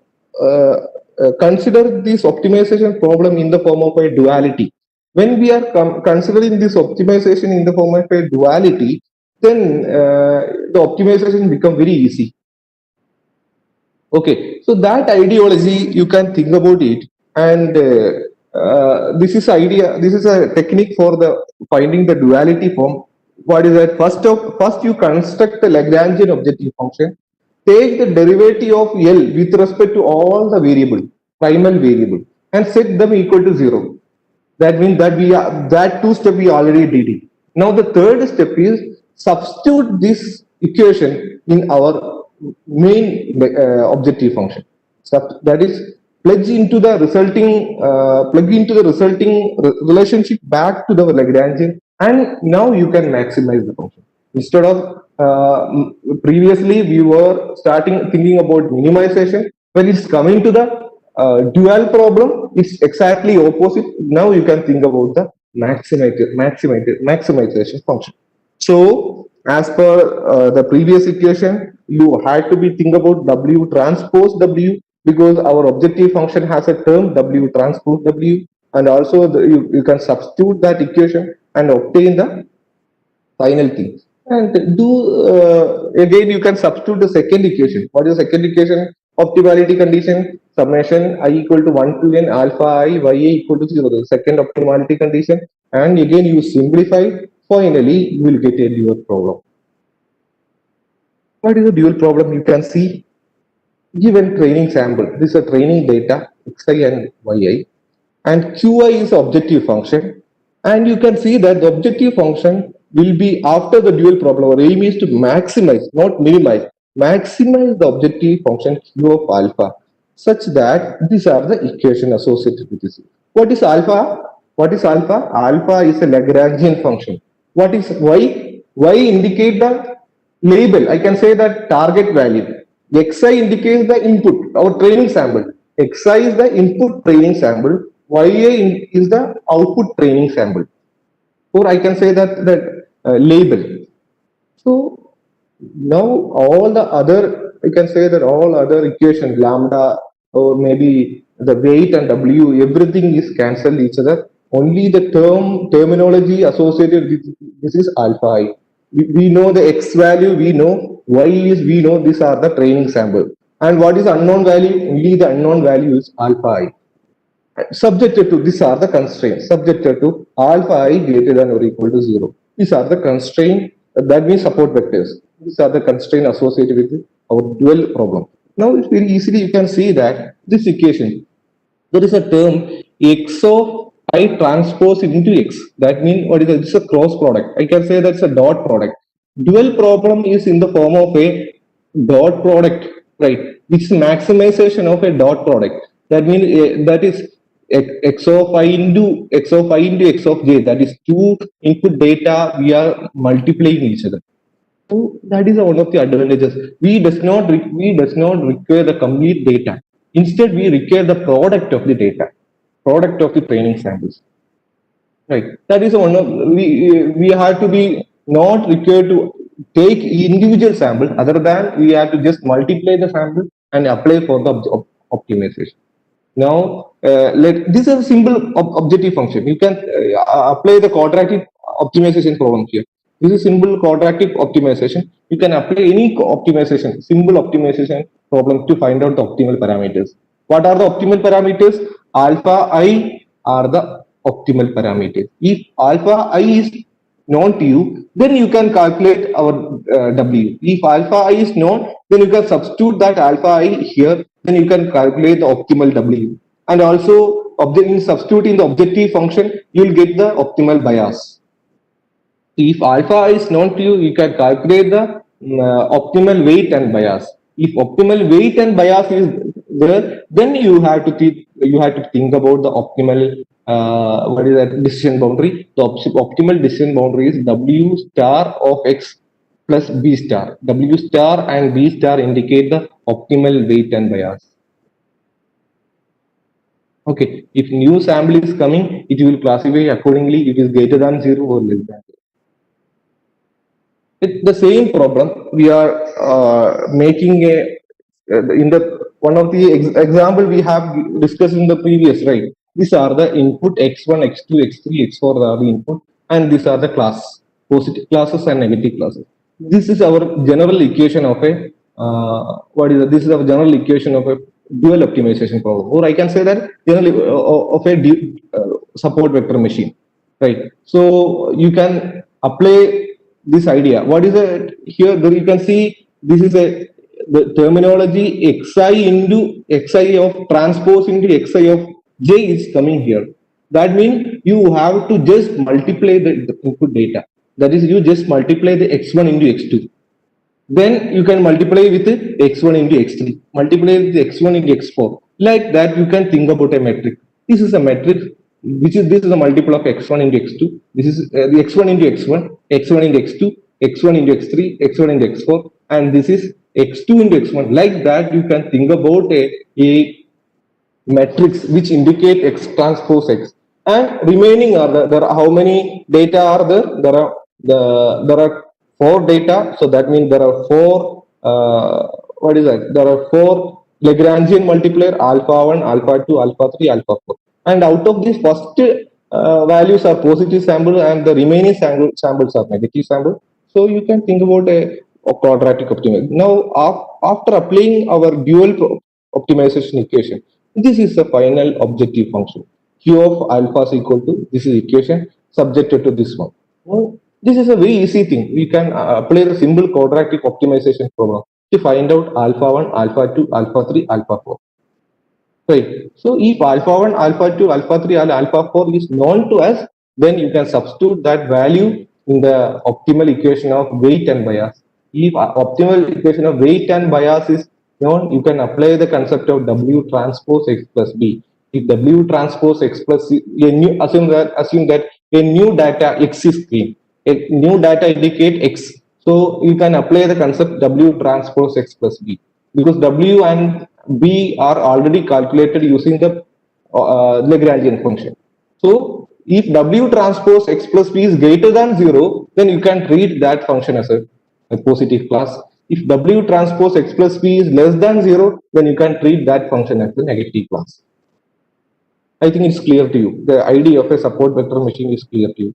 consider this optimization problem in the form of a duality. When we are considering this optimization in the form of a duality, then the optimization becomes very easy. Okay, so that ideology you can think about it, and this is a technique for the finding the duality form. What is that? First you construct the Lagrangian objective function. Take the derivative of L with respect to all the primal variable, and set them equal to 0. That means that that two step we already did it. Now the third step is substitute this equation in our main objective function. So that is plug into the resulting relationship back to the Lagrangian, and now you can maximize the function. Instead of previously we were starting thinking about minimization. When it's coming to the dual problem, it's exactly opposite. Now you can think about the maximization function. So as per the previous equation, you had to be think about W transpose W, because our objective function has a term W transpose W, and also you can substitute that equation and obtain the final thing. And do again you can substitute the second equation. What is the second equation? Optimality condition, summation I equal to 1 to n alpha I ya equal to 0. The second optimality condition, and again you simplify. Finally, you will get a dual problem. What is a dual problem? You can see given training sample. This is a training data xi and yi, and qi is objective function, and you can see that the objective function will be after the dual problem. Our aim is to maximize, not minimize, maximize the objective function q of alpha, such that these are the equation associated with this. What is alpha? What is alpha? Alpha is a Lagrangian function. What is y? Y indicate the label. I can say that target value. Xi indicates the input, our training sample. Xi is the input training sample. Ya is the output training sample. Or I can say that label. So now all the other, I can say that all other equations, lambda or maybe the weight and W, everything is cancelled each other. Only the terminology associated with this is alpha I. We know the X value, we know Y is, we know these are the training sample. And what is unknown value? Only the unknown value is alpha I. Subjected to, these are the constraints, subjected to alpha I greater than or equal to 0. These are the constraints, that means support vectors. These are the constraints associated with our dual problem. Now, it's very easily you can see that this equation, there is a term x of I transpose into x. That means what is it? It's a cross product. I can say that's a dot product. Dual problem is in the form of a dot product, right? Which is maximization of a dot product. That means that is x of I into x of j. That is two input data we are multiplying each other. So that is one of the advantages. We does not require the complete data. Instead, we require the product of the data, product of the training samples. Right. That is one of we have to be not required to take individual sample. Other than we have to just multiply the sample and apply for the optimization. Now, this is a simple objective function. You can apply the quadratic optimization problem here. This is simple quadratic optimization. You can apply any optimization, simple optimization problem to find out the optimal parameters. What are the optimal parameters? Alpha I are the optimal parameters. If alpha I is known to you, then you can calculate our W. If alpha I is known, then you can substitute that alpha I here, then you can calculate the optimal W. And also, in substituting the objective function, you will get the optimal bias. If alpha I is known to you, you can calculate the optimal weight and bias. If optimal weight and bias is there, then you have to think about the optimal what is that decision boundary. The optimal decision boundary is W star of X plus B star. W star and B star indicate the optimal weight and bias. Okay, if new sample is coming, it will classify accordingly. It is greater than 0 or less than 0. It's the same problem we are making in the one of the example we have discussed in the previous, right? These are the input x1, x2, x3, x4 are the input, and these are the class, positive classes and negative classes. This is our general equation of a this is our general equation of a dual optimization problem, or I can say that generally of a support vector machine, right? So you can apply this idea. What is it here? There you can see this is the terminology xi into xi of transpose into xi of j is coming here. That means you have to just multiply the input data. That is, you just multiply the x1 into x2. Then you can multiply with x1 into x3, multiply with x1 into x4. Like that, you can think about a metric. This is a metric, this is a multiple of x1 into x2. This is the x1 into x1, x1 into x2, x1 into x3, x1 into x4, and this is x2 into x1. Like that, you can think about a metrics which indicate x transpose x, and remaining are there are how many data are there? There are four data, so that means there are four what is that? There are four Lagrangian multiplier, alpha 1, alpha 2, alpha 3, alpha 4, and out of these first values are positive sample and the remaining samples are negative sample. So you can think about a quadratic optimization. Now after applying our dual optimization equation, this is the final objective function. Q of alpha is equal to, this is equation subjected to this one. Now, this is a very easy thing. We can apply the simple quadratic optimization program to find out alpha 1, alpha 2, alpha 3, alpha 4. Right. So if alpha 1, alpha 2, alpha 3, and alpha 4 is known to us, then you can substitute that value in the optimal equation of weight and bias. If optimal equation of weight and bias is known, you can apply the concept of W transpose X plus B. If W transpose X plus C, assume that a new data X is clean. A new data indicate X. So you can apply the concept W transpose X plus B, because W and B are already calculated using the Lagrangian function. So if W transpose X plus B is greater than 0, then you can treat that function as a positive class. If W transpose X plus B is less than 0, then you can treat that function as a negative class. I think it's clear to you. The idea of a support vector machine is clear to you.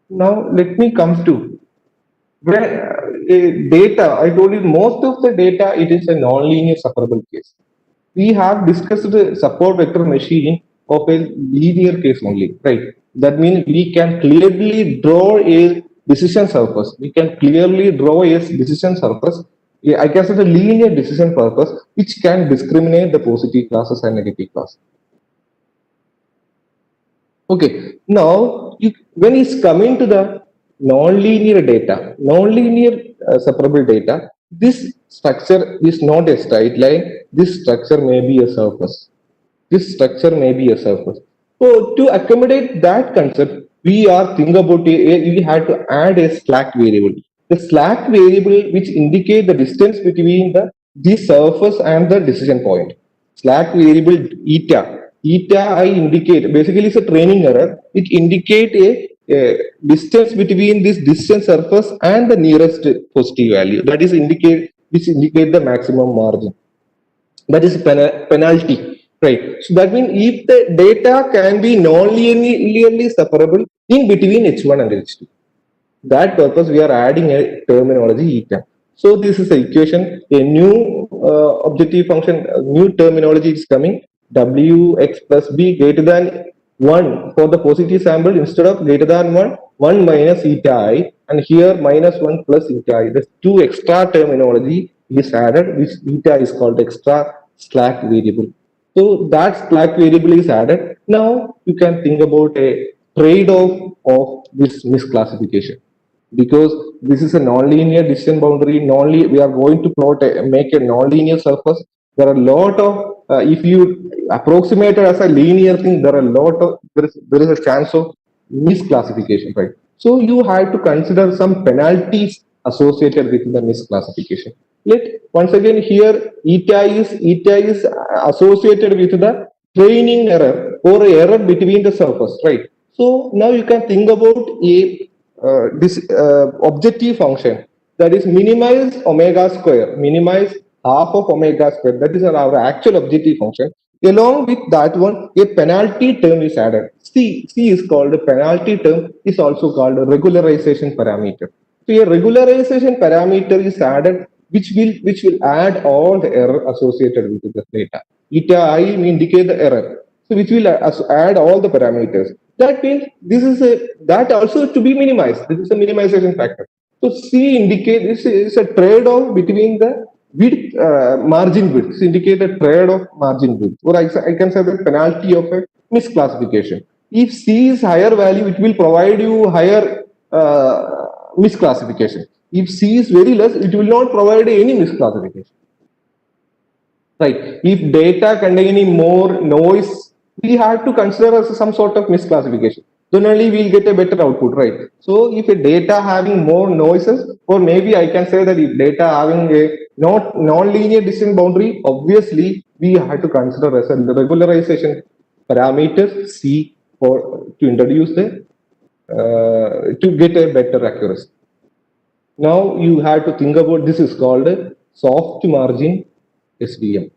Now let me come to data. I told you most of the data, it is a nonlinear separable case. We have discussed the support vector machine of a linear case only, right? That means we can clearly draw a decision surface. We can clearly draw a decision surface. I can say the linear decision surface which can discriminate the positive classes and negative classes. Okay, now when it's coming to the nonlinear data, nonlinear separable data, this structure is not a straight line. This structure may be a surface. This structure may be a surface. So to accommodate that concept, we are thinking about we had to add a slack variable. The slack variable which indicate the distance between the surface and the decision point. Slack variable eta. Eta I indicate basically it's a training error. It indicate a distance between this distant surface and the nearest positive value. That is indicate the maximum margin. That is penalty, right? So that means if the data can be non-linearly separable in between H1 and H2, that purpose we are adding a terminology eta. So this is the equation. A new objective function, new terminology is coming. Wx plus b greater than 1 for the positive sample, instead of greater than 1 minus eta I, and here minus 1 plus eta I. The two extra terminology is added, which eta is called extra slack variable. So that slack variable is added. Now you can think about a trade-off of this misclassification, because this is a nonlinear decision boundary. We are going to make a nonlinear surface. There are a lot of if you approximate it as a linear thing, there is a chance of misclassification, right? So you have to consider some penalties associated with the misclassification. Once again here eta is associated with the training error or error between the surface, right? So now you can think about this objective function, that is minimize omega square, minimize half of omega square. That is our actual objective function. Along with that one, a penalty term is added. C is called a penalty term, is also called a regularization parameter. So a regularization parameter is added, which will add all the error associated with the data. Eta I indicate the error, so which will add all the parameters. That means that also to be minimized. This is a minimization factor. So C indicate this is a trade-off between the width, margin width. Indicate a trade-off margin width, or I can say the penalty of a misclassification. If C is higher value, it will provide you higher misclassification. If C is very less, it will not provide any misclassification. right? If data containing more noise, we have to consider as some sort of misclassification. Then only we'll get a better output, right? So if a data having more noises, or maybe I can say that if data having a not non-linear distance boundary, obviously we have to consider as a regularization parameter C for to introduce the to get a better accuracy. Now you have to think about this is called a soft margin SVM.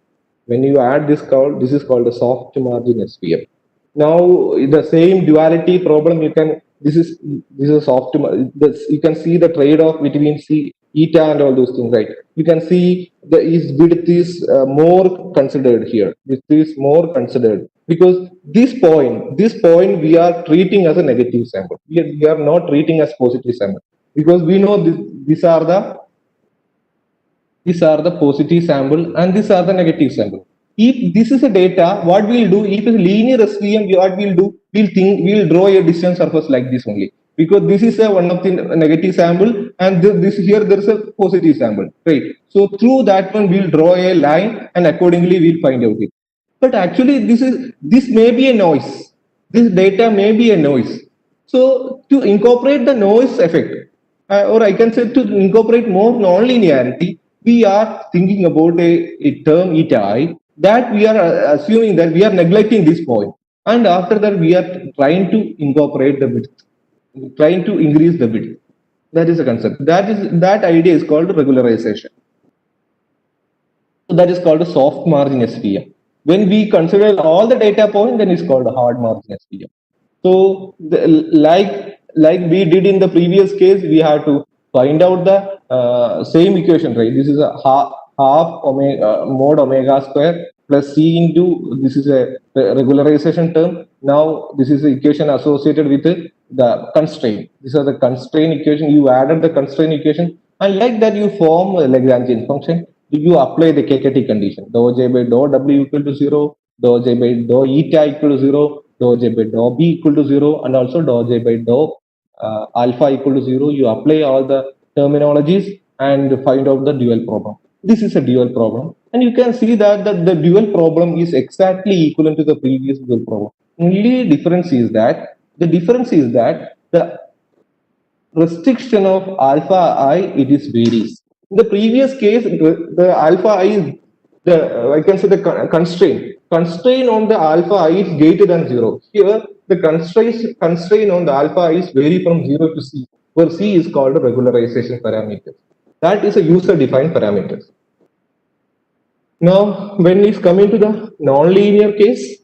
When you add this called, this is called a soft margin SVM. Now the same duality problem you can, this is a soft, you can see the trade-off between C, eta and all those things, right? You can see the width is more considered here. This is more considered because this point we are treating as a negative sample. We are not treating as positive sample because we know these are the positive sample and these are the negative sample. If this is a data, what we'll do, if it's linear SVM, what we'll do, we'll draw a distance surface like this only. Because this is one of the negative sample and this here there's a positive sample, right? So through that one we'll draw a line and accordingly we'll find out it. But actually this may be a noise. This data may be a noise. So to incorporate the noise effect, or I can say to incorporate more non-linearity, we are thinking about a term eta I that we are assuming that we are neglecting this point, and after that we are trying to incorporate the width, trying to increase the width. That is a concept. That idea is called regularization. So that is called a soft margin SVM. When we consider all the data points, then it's called a hard margin SVM. So like we did in the previous case, we have to find out the same equation, right? This is a half omega mod omega square plus c into, this is a regularization term. Now this is the equation associated with the constraint. These are the constraint equation. You added the constraint equation, and like that you form a Lagrangian function. You apply the KKT condition. Dou j by dou w equal to 0, dou j by dou eta equal to 0, dou j by dou b equal to 0, and also dou j by dou alpha equal to 0. You apply all the terminologies and find out the dual problem. This is a dual problem, and you can see that the dual problem is exactly equivalent to the previous dual problem. Only difference is that the restriction of alpha I, it is varies. In the previous case, the alpha I is I can say the constraint on the alpha I is greater than 0. Here the constraint on the alpha I is vary from 0 to C, where C is called a regularization parameter. That is a user defined parameter. Now when it's coming to the nonlinear case,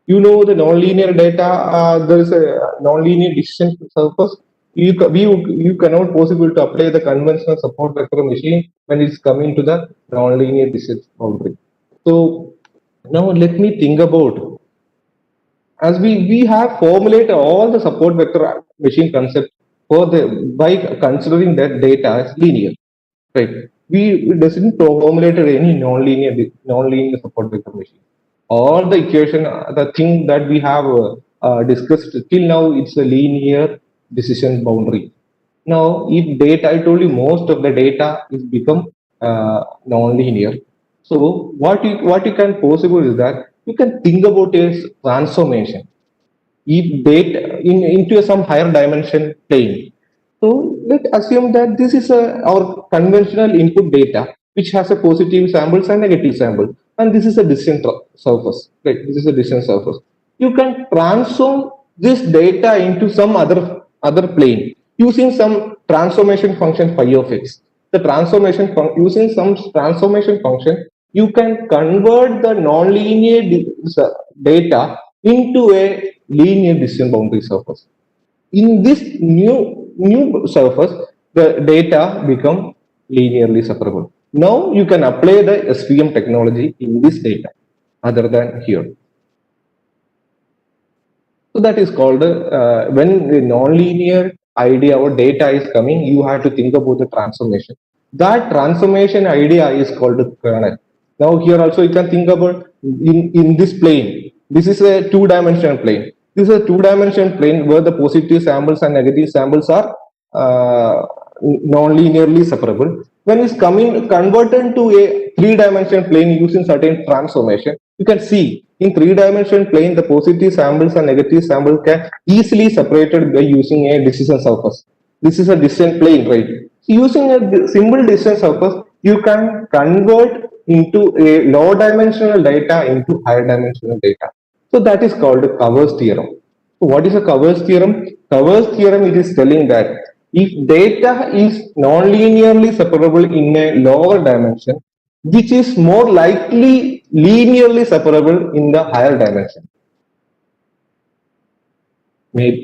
you know the nonlinear data, there is a nonlinear decision surface. You cannot possible to apply the conventional support vector machine when it's coming to the nonlinear decision boundary. So now let me think about, as we have formulated all the support vector machine concept for by considering that data as linear, right? We doesn't formulate any nonlinear support vector machine. All the equation, the thing that we have discussed till now, it's a linear decision boundary. Now, if data, I told you most of the data is become non-linear. So what you can possible is that you can think about a transformation. If data into some higher dimension plane. So let's assume that this is our conventional input data, which has a positive samples and negative sample, and this is a decision surface. Right? This is a decision surface. You can transform this data into some other plane using some transformation function phi of x. The transformation using some transformation function, you can convert the nonlinear data into a linear decision boundary surface. In this new surface, the data become linearly separable. Now you can apply the SVM technology in this data other than here. So that is called when the nonlinear idea or data is coming, you have to think about the transformation. That transformation idea is called the kernel. Now here also you can think about in this plane. This is a two-dimensional plane. This is a two-dimensional plane where the positive samples and negative samples are non-linearly separable. When it's converted to a three-dimensional plane using certain transformation, you can see in three-dimensional plane the positive samples and negative samples can easily separated by using a decision surface. This is a distant plane, right? So using a simple distance surface, you can convert into a low dimensional data into higher dimensional data. So that is called a Covers theorem. So what is a Covers theorem? Covers theorem, it is telling that if data is non-linearly separable in a lower dimension, which is more likely linearly separable in the higher dimension.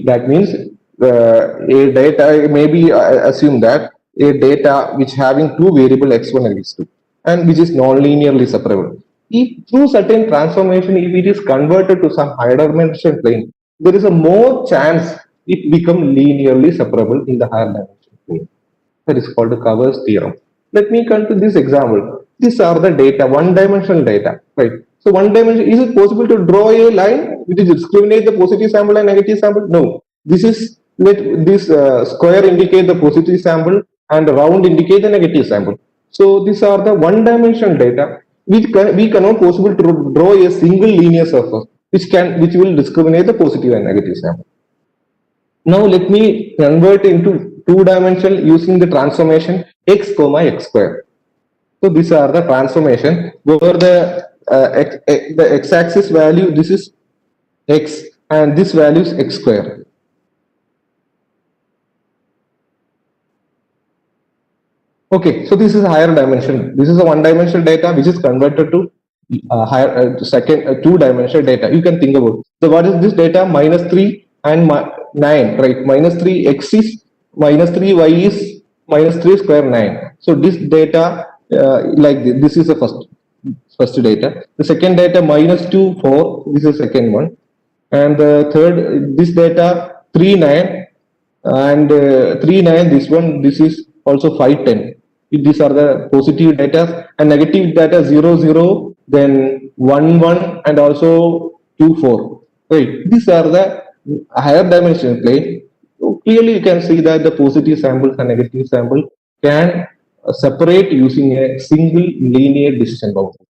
That means a data, maybe assume that a data which having two variable x1 and x2 and which is non-linearly separable. If through certain transformation, if it is converted to some higher dimension plane, there is a more chance it become linearly separable in the higher dimension plane. That is called the Covers theorem. Let me come to this example. These are the data, one-dimensional data, right? So one dimension, is it possible to draw a line which is discriminate the positive sample and negative sample? No. This is, let this square indicate the positive sample and round indicate the negative sample. So these are the one-dimensional data which we cannot possible to draw a single linear surface which will discriminate the positive and negative sample. Now let me convert into two-dimensional using the transformation x comma x square. So these are the transformation where the x-axis value, this is x and this value is x square. Okay, so this is a higher dimension. This is a one-dimensional data which is converted to higher second two-dimensional data. You can think about. So what is this data? -3 and 9, right? -3 x is -3 y is -3 square 9. So this data like this is the first data. The second data -2 4. This is the second one, and the third this data 3 9 and 3 9. This one this is also 5 10. These are the positive data and negative data 0 0, then 1 1 and also 2 4. Right. These are the higher dimension plane. So clearly you can see that the positive samples and negative sample can separate using a single linear decision boundary.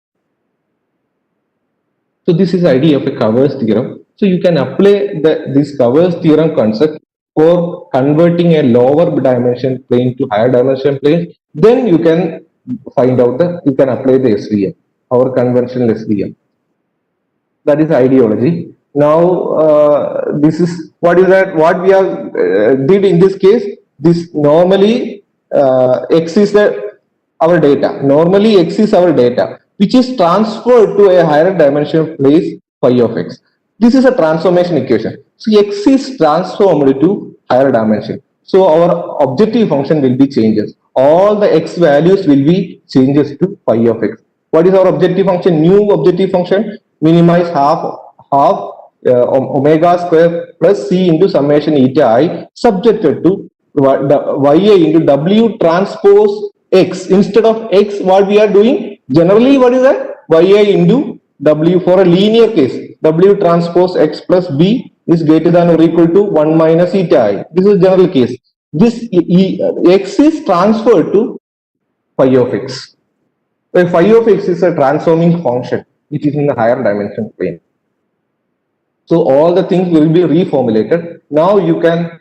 So this is the idea of a Covers theorem. So you can apply this Covers theorem concept for converting a lower dimension plane to higher dimension plane. Then you can find out you can apply the SVM, our conventional SVM. That is ideology. Now this is what we have did in this case. This normally x is our data. Normally x is our data, which is transferred to a higher dimension place phi of x. This is a transformation equation. So x is transformed to higher dimension. So our objective function will be changes. All the x values will be changes to phi of x. What is our objective function? New objective function, minimize half omega square plus c into summation eta I subjected to ya into w transpose x. Instead of x, what we are doing generally, what is that? Ya into w. For a linear case, w transpose x plus b is greater than or equal to 1 minus eta I. This is general case. This x is transferred to phi of x. Where phi of x is a transforming function which is in the higher dimension plane. So all the things will be reformulated. Now you can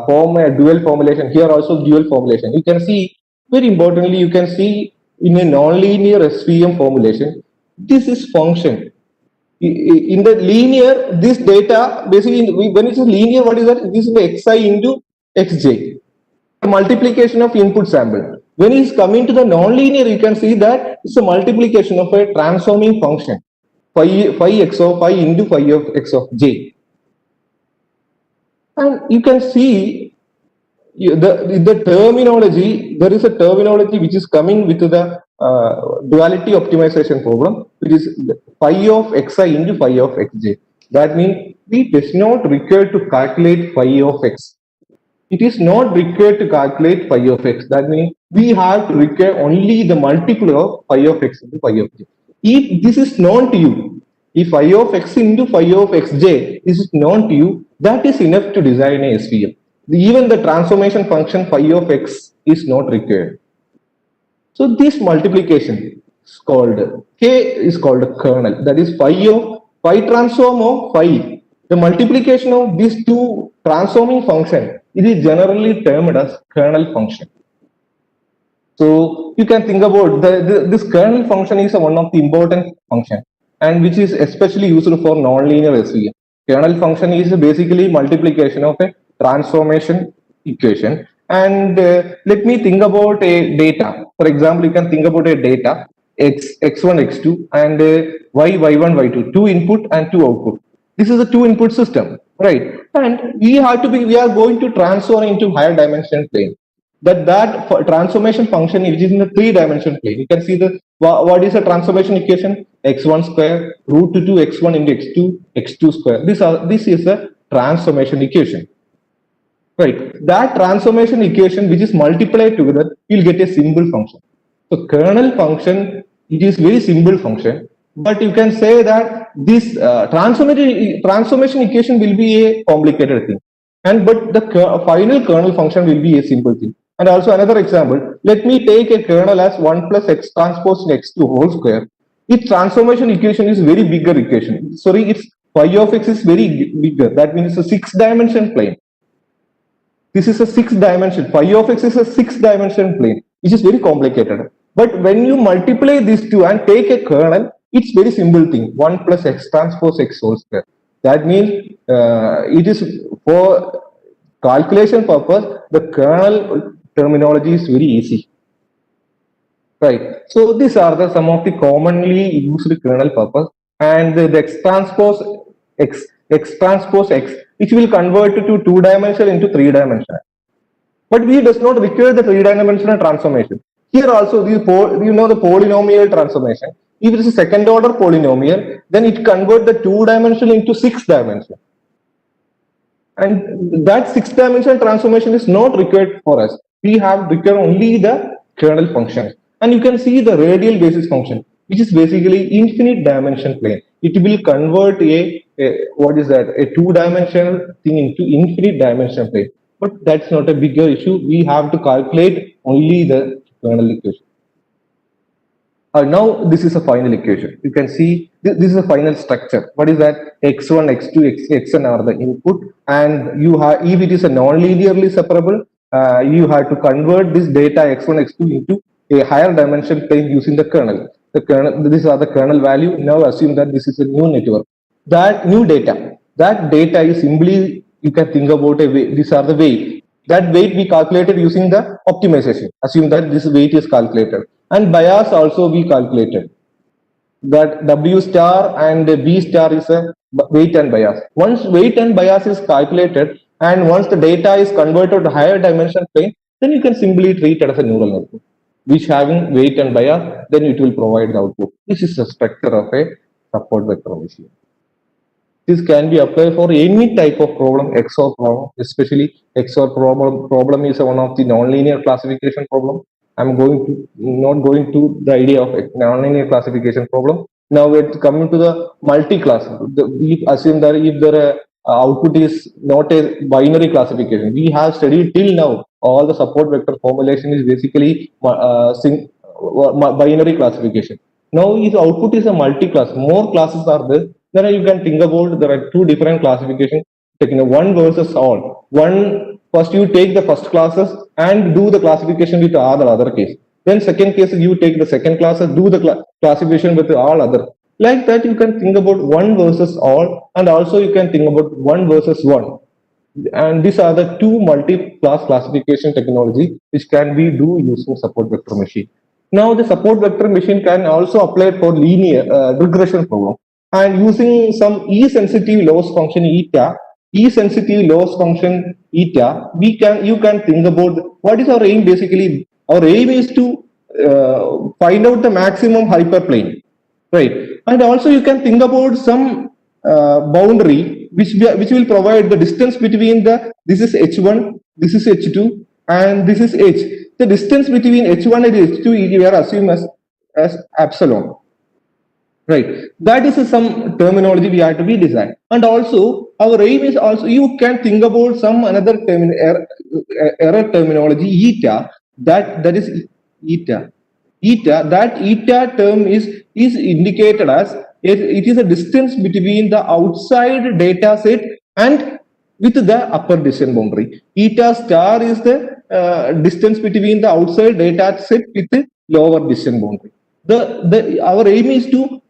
form a dual formulation. Here also dual formulation. You can see, very importantly, you can see in a nonlinear SVM formulation, this is function. In the linear, this data basically when it is linear, what is that? This is the xi into xj. Multiplication of input sample. When it is coming to the nonlinear, you can see that it's a multiplication of a transforming function. Phi x of phi into phi of x of j, and you can see the terminology. There is a terminology which is coming with the duality optimization problem, which is phi of xi into phi of xj. That means we does not require to calculate phi of x. It is not required to calculate phi of x. That means we have to require only the multiple of phi of x into phi of j. If this is known to you, if phi of x into phi of xj is known to you, that is enough to design a SVM. Even the transformation function phi of x is not required. So this multiplication is called K is called kernel. That is phi transform of phi. The multiplication of these two transforming function, it is generally termed as kernel function. So you can think about this kernel function is one of the important function, and which is especially used for nonlinear SVM. Kernel function is basically multiplication of a transformation equation. And let me think about a data. For example, you can think about a data x1, x2, and y1, y2, two input and two output. This is a two input system, right? And we are going to transform into higher dimension plane. That transformation function which is in the three-dimensional plane. You can see what is a transformation equation? X1 square root 2 x1 into x2 square. This is a transformation equation, right? That transformation equation which is multiplied together, you'll get a simple function. So kernel function, it is very simple function, but you can say that this transformation equation will be a complicated thing, but the final kernel function will be a simple thing. And also another example, let me take a kernel as 1 plus x transpose x2 whole square. Its transformation equation is very bigger equation. Sorry, its phi of x is very bigger. That means it's a 6-dimension plane. This is a 6-dimension. Phi of x is a 6-dimension plane, which is very complicated. But when you multiply these two and take a kernel, it's very simple thing. 1 plus x transpose x whole square. That means it is for calculation purpose, the kernel terminology is very easy, right? So these are some of the commonly used kernel purpose, and the x transpose x, which will convert to 2-dimensional into 3-dimensional. But we does not require the 3-dimensional transformation. Here also, the polynomial transformation. If it is a second-order polynomial, then it converts the 2-dimensional into 6-dimensional. And that 6-dimensional transformation is not required for us. We have required only the kernel function. And you can see the radial basis function, which is basically infinite dimension plane. It will convert a 2-dimensional thing into infinite dimension plane. But that's not a bigger issue. We have to calculate only the kernel equation. Now this is a final equation. You can see this is a final structure. What is that? X1, x2, xn are the input, and you have, if it is a non-linearly separable, you have to convert this data x1, x2 into a higher dimension plane using the kernel. These are the kernel value. Now assume that this is a new network. That data is simply, you can think about these are the weight. That weight we calculated using the optimization. Assume that this weight is calculated. And bias also we calculated. That W star and B star is a weight and bias. Once weight and bias is calculated, and once the data is converted to higher dimension plane, then you can simply treat it as a neural network, which having weight and bias, then it will provide the output. This is the structure of a support vector machine. This can be applied for any type of problem, XOR problem, especially XOR problem is one of the nonlinear classification problem. I'm not going to the idea of nonlinear classification problem. Now we're coming to the multi-class. We assume that if the output is not a binary classification, we have studied till now all the support vector formulation is basically binary classification. Now if output is a multi-class, more classes are there, then you can think about there are two different classification, one versus all. First you take the first classes and do the classification with all the other case. Then second case you take the second classes, do the classification with all other. Like that you can think about one versus all, and also you can think about one versus one. And these are the two multi-class classification technology which can be do using support vector machine. Now the support vector machine can also apply for linear regression problem. And using some E-sensitive loss function eta, E-sensitive loss function eta, you can think about what is our aim basically. Our aim is to find out the maximum hyperplane, right? And also you can think about some boundary which will provide the distance between this is h1, this is h2, and this is h. The distance between h1 and h2 we are assumed as epsilon. Right, that is some terminology we have to be designed. And also our aim is also, you can think about some another error terminology eta, that is eta. eta, that eta term is indicated as it is a distance between the outside data set and with the upper decision boundary. Eta star is the distance between the outside data set with the lower decision boundary. Our aim is to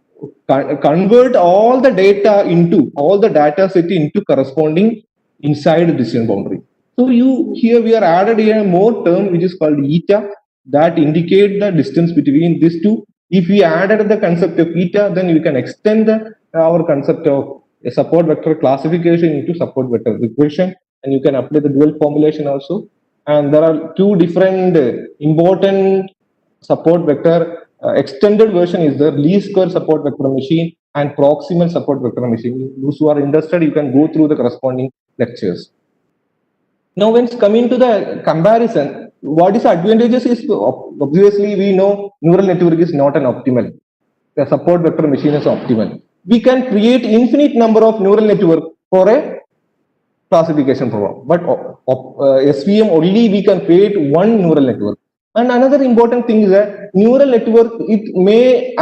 convert all the data set into corresponding inside decision boundary. So here we are added here more term which is called eta that indicate the distance between these two. If we added the concept of eta, then we can extend our concept of a support vector classification into support vector regression, and you can apply the dual formulation also. And there are two different important support vector. Extended version is the least square support vector machine and proximal support vector machine. Those who are interested, you can go through the corresponding lectures. Now, when coming to the comparison, what is advantages is obviously we know neural network is not an optimal. The support vector machine is optimal. We can create infinite number of neural network for a classification problem, but SVM only we can create one neural network. And another important thing is that neural network, it may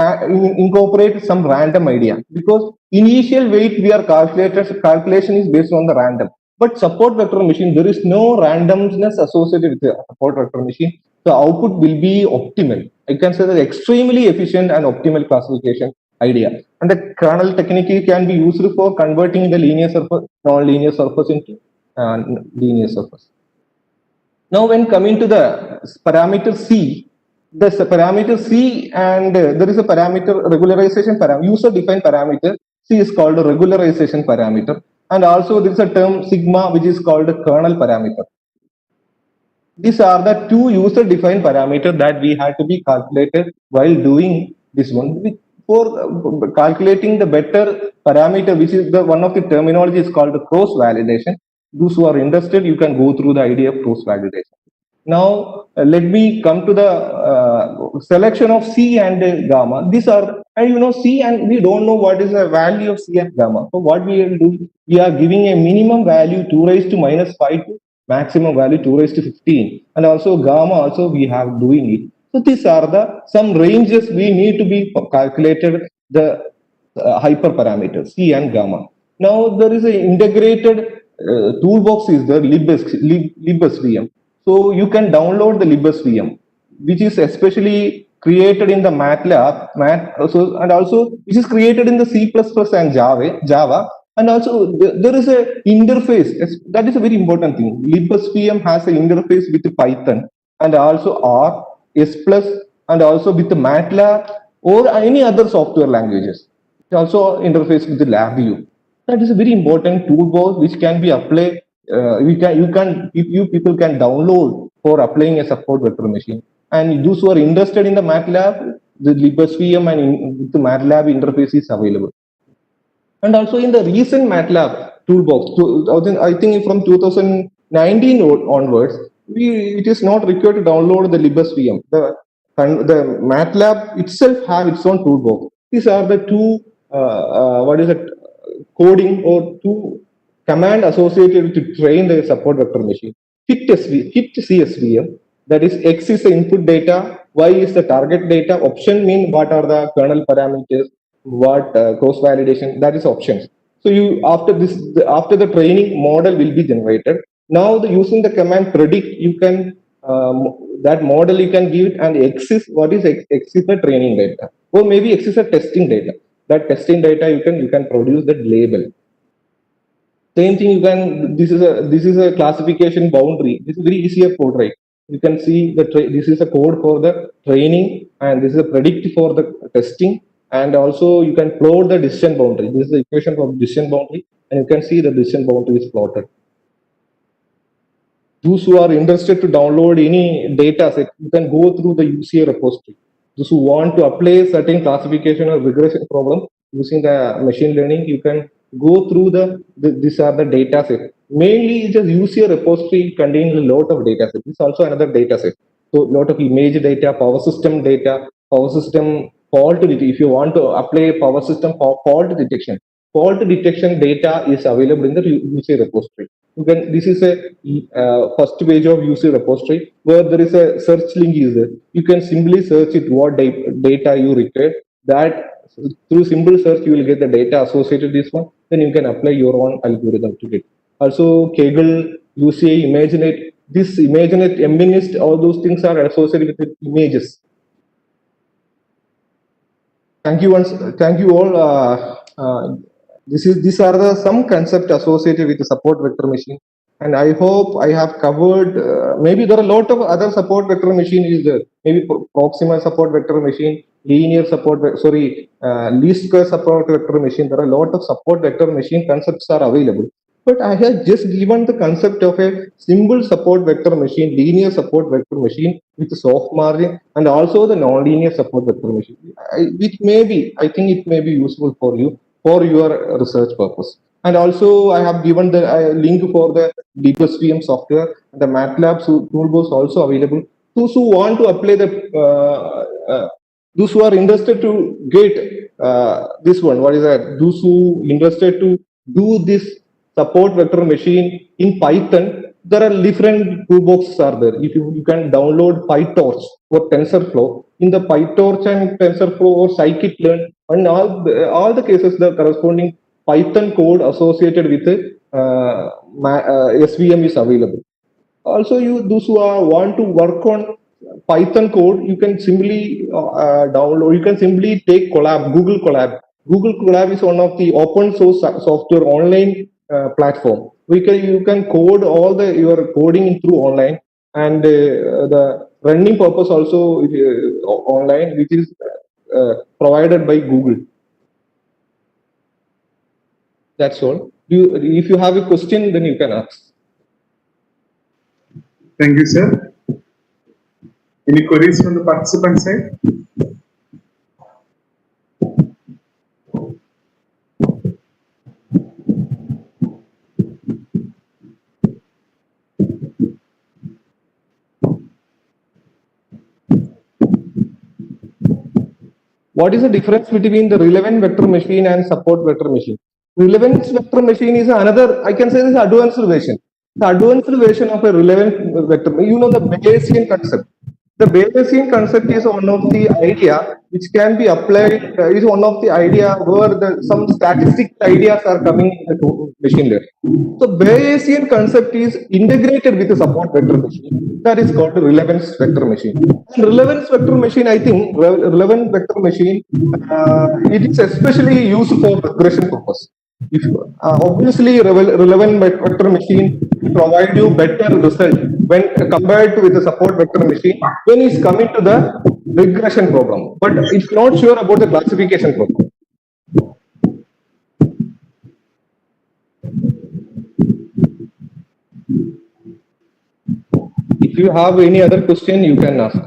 incorporate some random idea, because initial weight we are calculation is based on the random. But support vector machine, there is no randomness associated with the support vector machine. The output will be optimal. I can say that extremely efficient and optimal classification idea. And the kernel technique can be used for converting the linear surface, non-linear surface into linear surface. Now, when coming to the parameter C, the parameter C, and there is a parameter regularization parameter, user-defined parameter C is called a regularization parameter, and also there is a term sigma which is called a kernel parameter. These are the two user-defined parameters that we had to be calculated while doing this one. For calculating the better parameter, which is the one of the terminology is called cross validation. Those who are interested, you can go through the idea of cross validation. Now, let me come to the selection of C and gamma. These are, and you know, C, and we don't know what is the value of C and gamma. So what we will do, we are giving a minimum value 2 raised to minus 5 to maximum value 2 raised to 15, and also gamma also we have doing it. So these are the some ranges we need to be calculated the hyperparameters C and gamma. Now there is an integrated toolbox is the libsvm. So you can download the libsvm, which is especially created in the MATLAB, and also which is created in the C++ and Java. And also there is a interface, that is a very important thing. libsvm has an interface with Python and also R, S+, and also with the MATLAB or any other software languages. It also interface with the LabVIEW. That is a very important toolbox which can be applied. You people can download for applying a support vector machine. And those who are interested in the MATLAB, the libsvm and with the MATLAB interface is available. And also in the recent MATLAB toolbox, I think from 2019 onwards, it is not required to download the libsvm. The MATLAB itself have its own toolbox. These are the two coding or two command associated to train the support vector machine. Hit CSVM, that is X is the input data, Y is the target data. Option mean what are the kernel parameters, what cross validation, that is options. So you after the training model will be generated. Now using the command predict, you can that model you can give it, and X is what is X is the training data, or maybe X is the testing data. That testing data you can produce that label. Same thing you can, this is a classification boundary. This is very easier code, right? You can see this is a code for the training, and this is a predict for the testing, and also you can plot the decision boundary. This is the equation for decision boundary, and you can see the decision boundary is plotted. Those who are interested to download any data set, you can go through the UCA repository. Those who want to apply certain classification or regression problem using the machine learning, you can go through these are the data set. Mainly just UCA repository contains a lot of data set. This is also another data set. So a lot of image data, power system data, power system fault detection. If you want to apply power system fault detection data is available in the UCA repository. You can. This is a first page of user repository where there is a search link is there. You can simply search it what data you require. That through simple search you will get the data associated with this one. Then you can apply your own algorithm to it. Also, Kaggle, UCI, ImageNet. This ImageNet, MNIST, all those things are associated with images. Thank you once. Thank you all. These are the some concept associated with the support vector machine, and I hope I have covered. Maybe there are a lot of other support vector machine is there. Maybe proximal support vector machine, linear support. Least square support vector machine. There are a lot of support vector machine concepts are available. But I have just given the concept of a simple support vector machine, linear support vector machine with soft margin, and also the non-linear support vector machine. I think it may be useful for you for your research purpose. And also, I have given the link for the deep SVM software. The MATLAB toolbox also available. Those who want to apply those who are interested to get this one, what is that? Those who interested to do this support vector machine in Python, there are different toolboxes are there. If you can download PyTorch or TensorFlow, in the PyTorch and TensorFlow or scikit-learn, and all the cases the corresponding Python code associated with SVM is available. Also, those who want to work on Python code, you can simply download. You can simply take Google Colab. Google Colab is one of the open source software online platform. You can code all your coding through online, and the running purpose also online, which is provided by Google. That's all. If you have a question, then you can ask. Thank you, sir. Any queries from the participant side? What is the difference between the relevant vector machine and support vector machine? Relevance vector machine is another, I can say this advanced version. The advanced version of a relevant vector, you know the Bayesian concept. The Bayesian concept is one of the idea which can be applied, is one of the idea where some statistical ideas are coming into machine learning. So Bayesian concept is integrated with the support vector machine. That is called the relevance vector machine. And relevance vector machine, I think, relevant vector machine, it is especially used for regression purpose. If obviously relevant vector machine will provide you better result when compared with the support vector machine when it's coming to the regression problem, but it's not sure about the classification problem. If you have any other question, you can ask.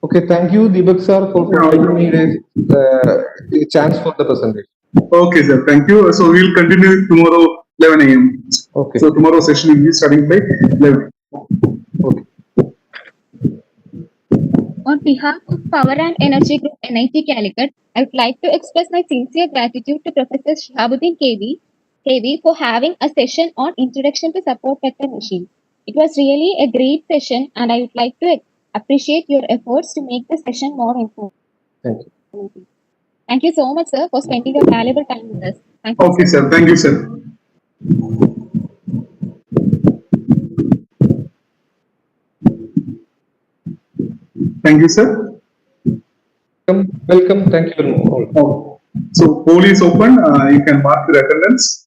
Okay, thank you, Deepak sir, for providing me the chance for the presentation. Okay, sir. Thank you. So we'll continue tomorrow 11 a.m. Okay. So tomorrow session will be starting by 11. Okay. On behalf of Power and Energy Group NIT Calicut, I would like to express my sincere gratitude to Professor Shihabudheen KV for having a session on Introduction to Support Vector Machine. It was really a great session, and I would like to appreciate your efforts to make the session more informative. Thank you. Thank you so much, sir, for spending your valuable time with us. Thank you. Okay, sir. Thank you, sir. Thank you, sir. Welcome. Thank you all. Oh. So poll is open. You can mark your attendance.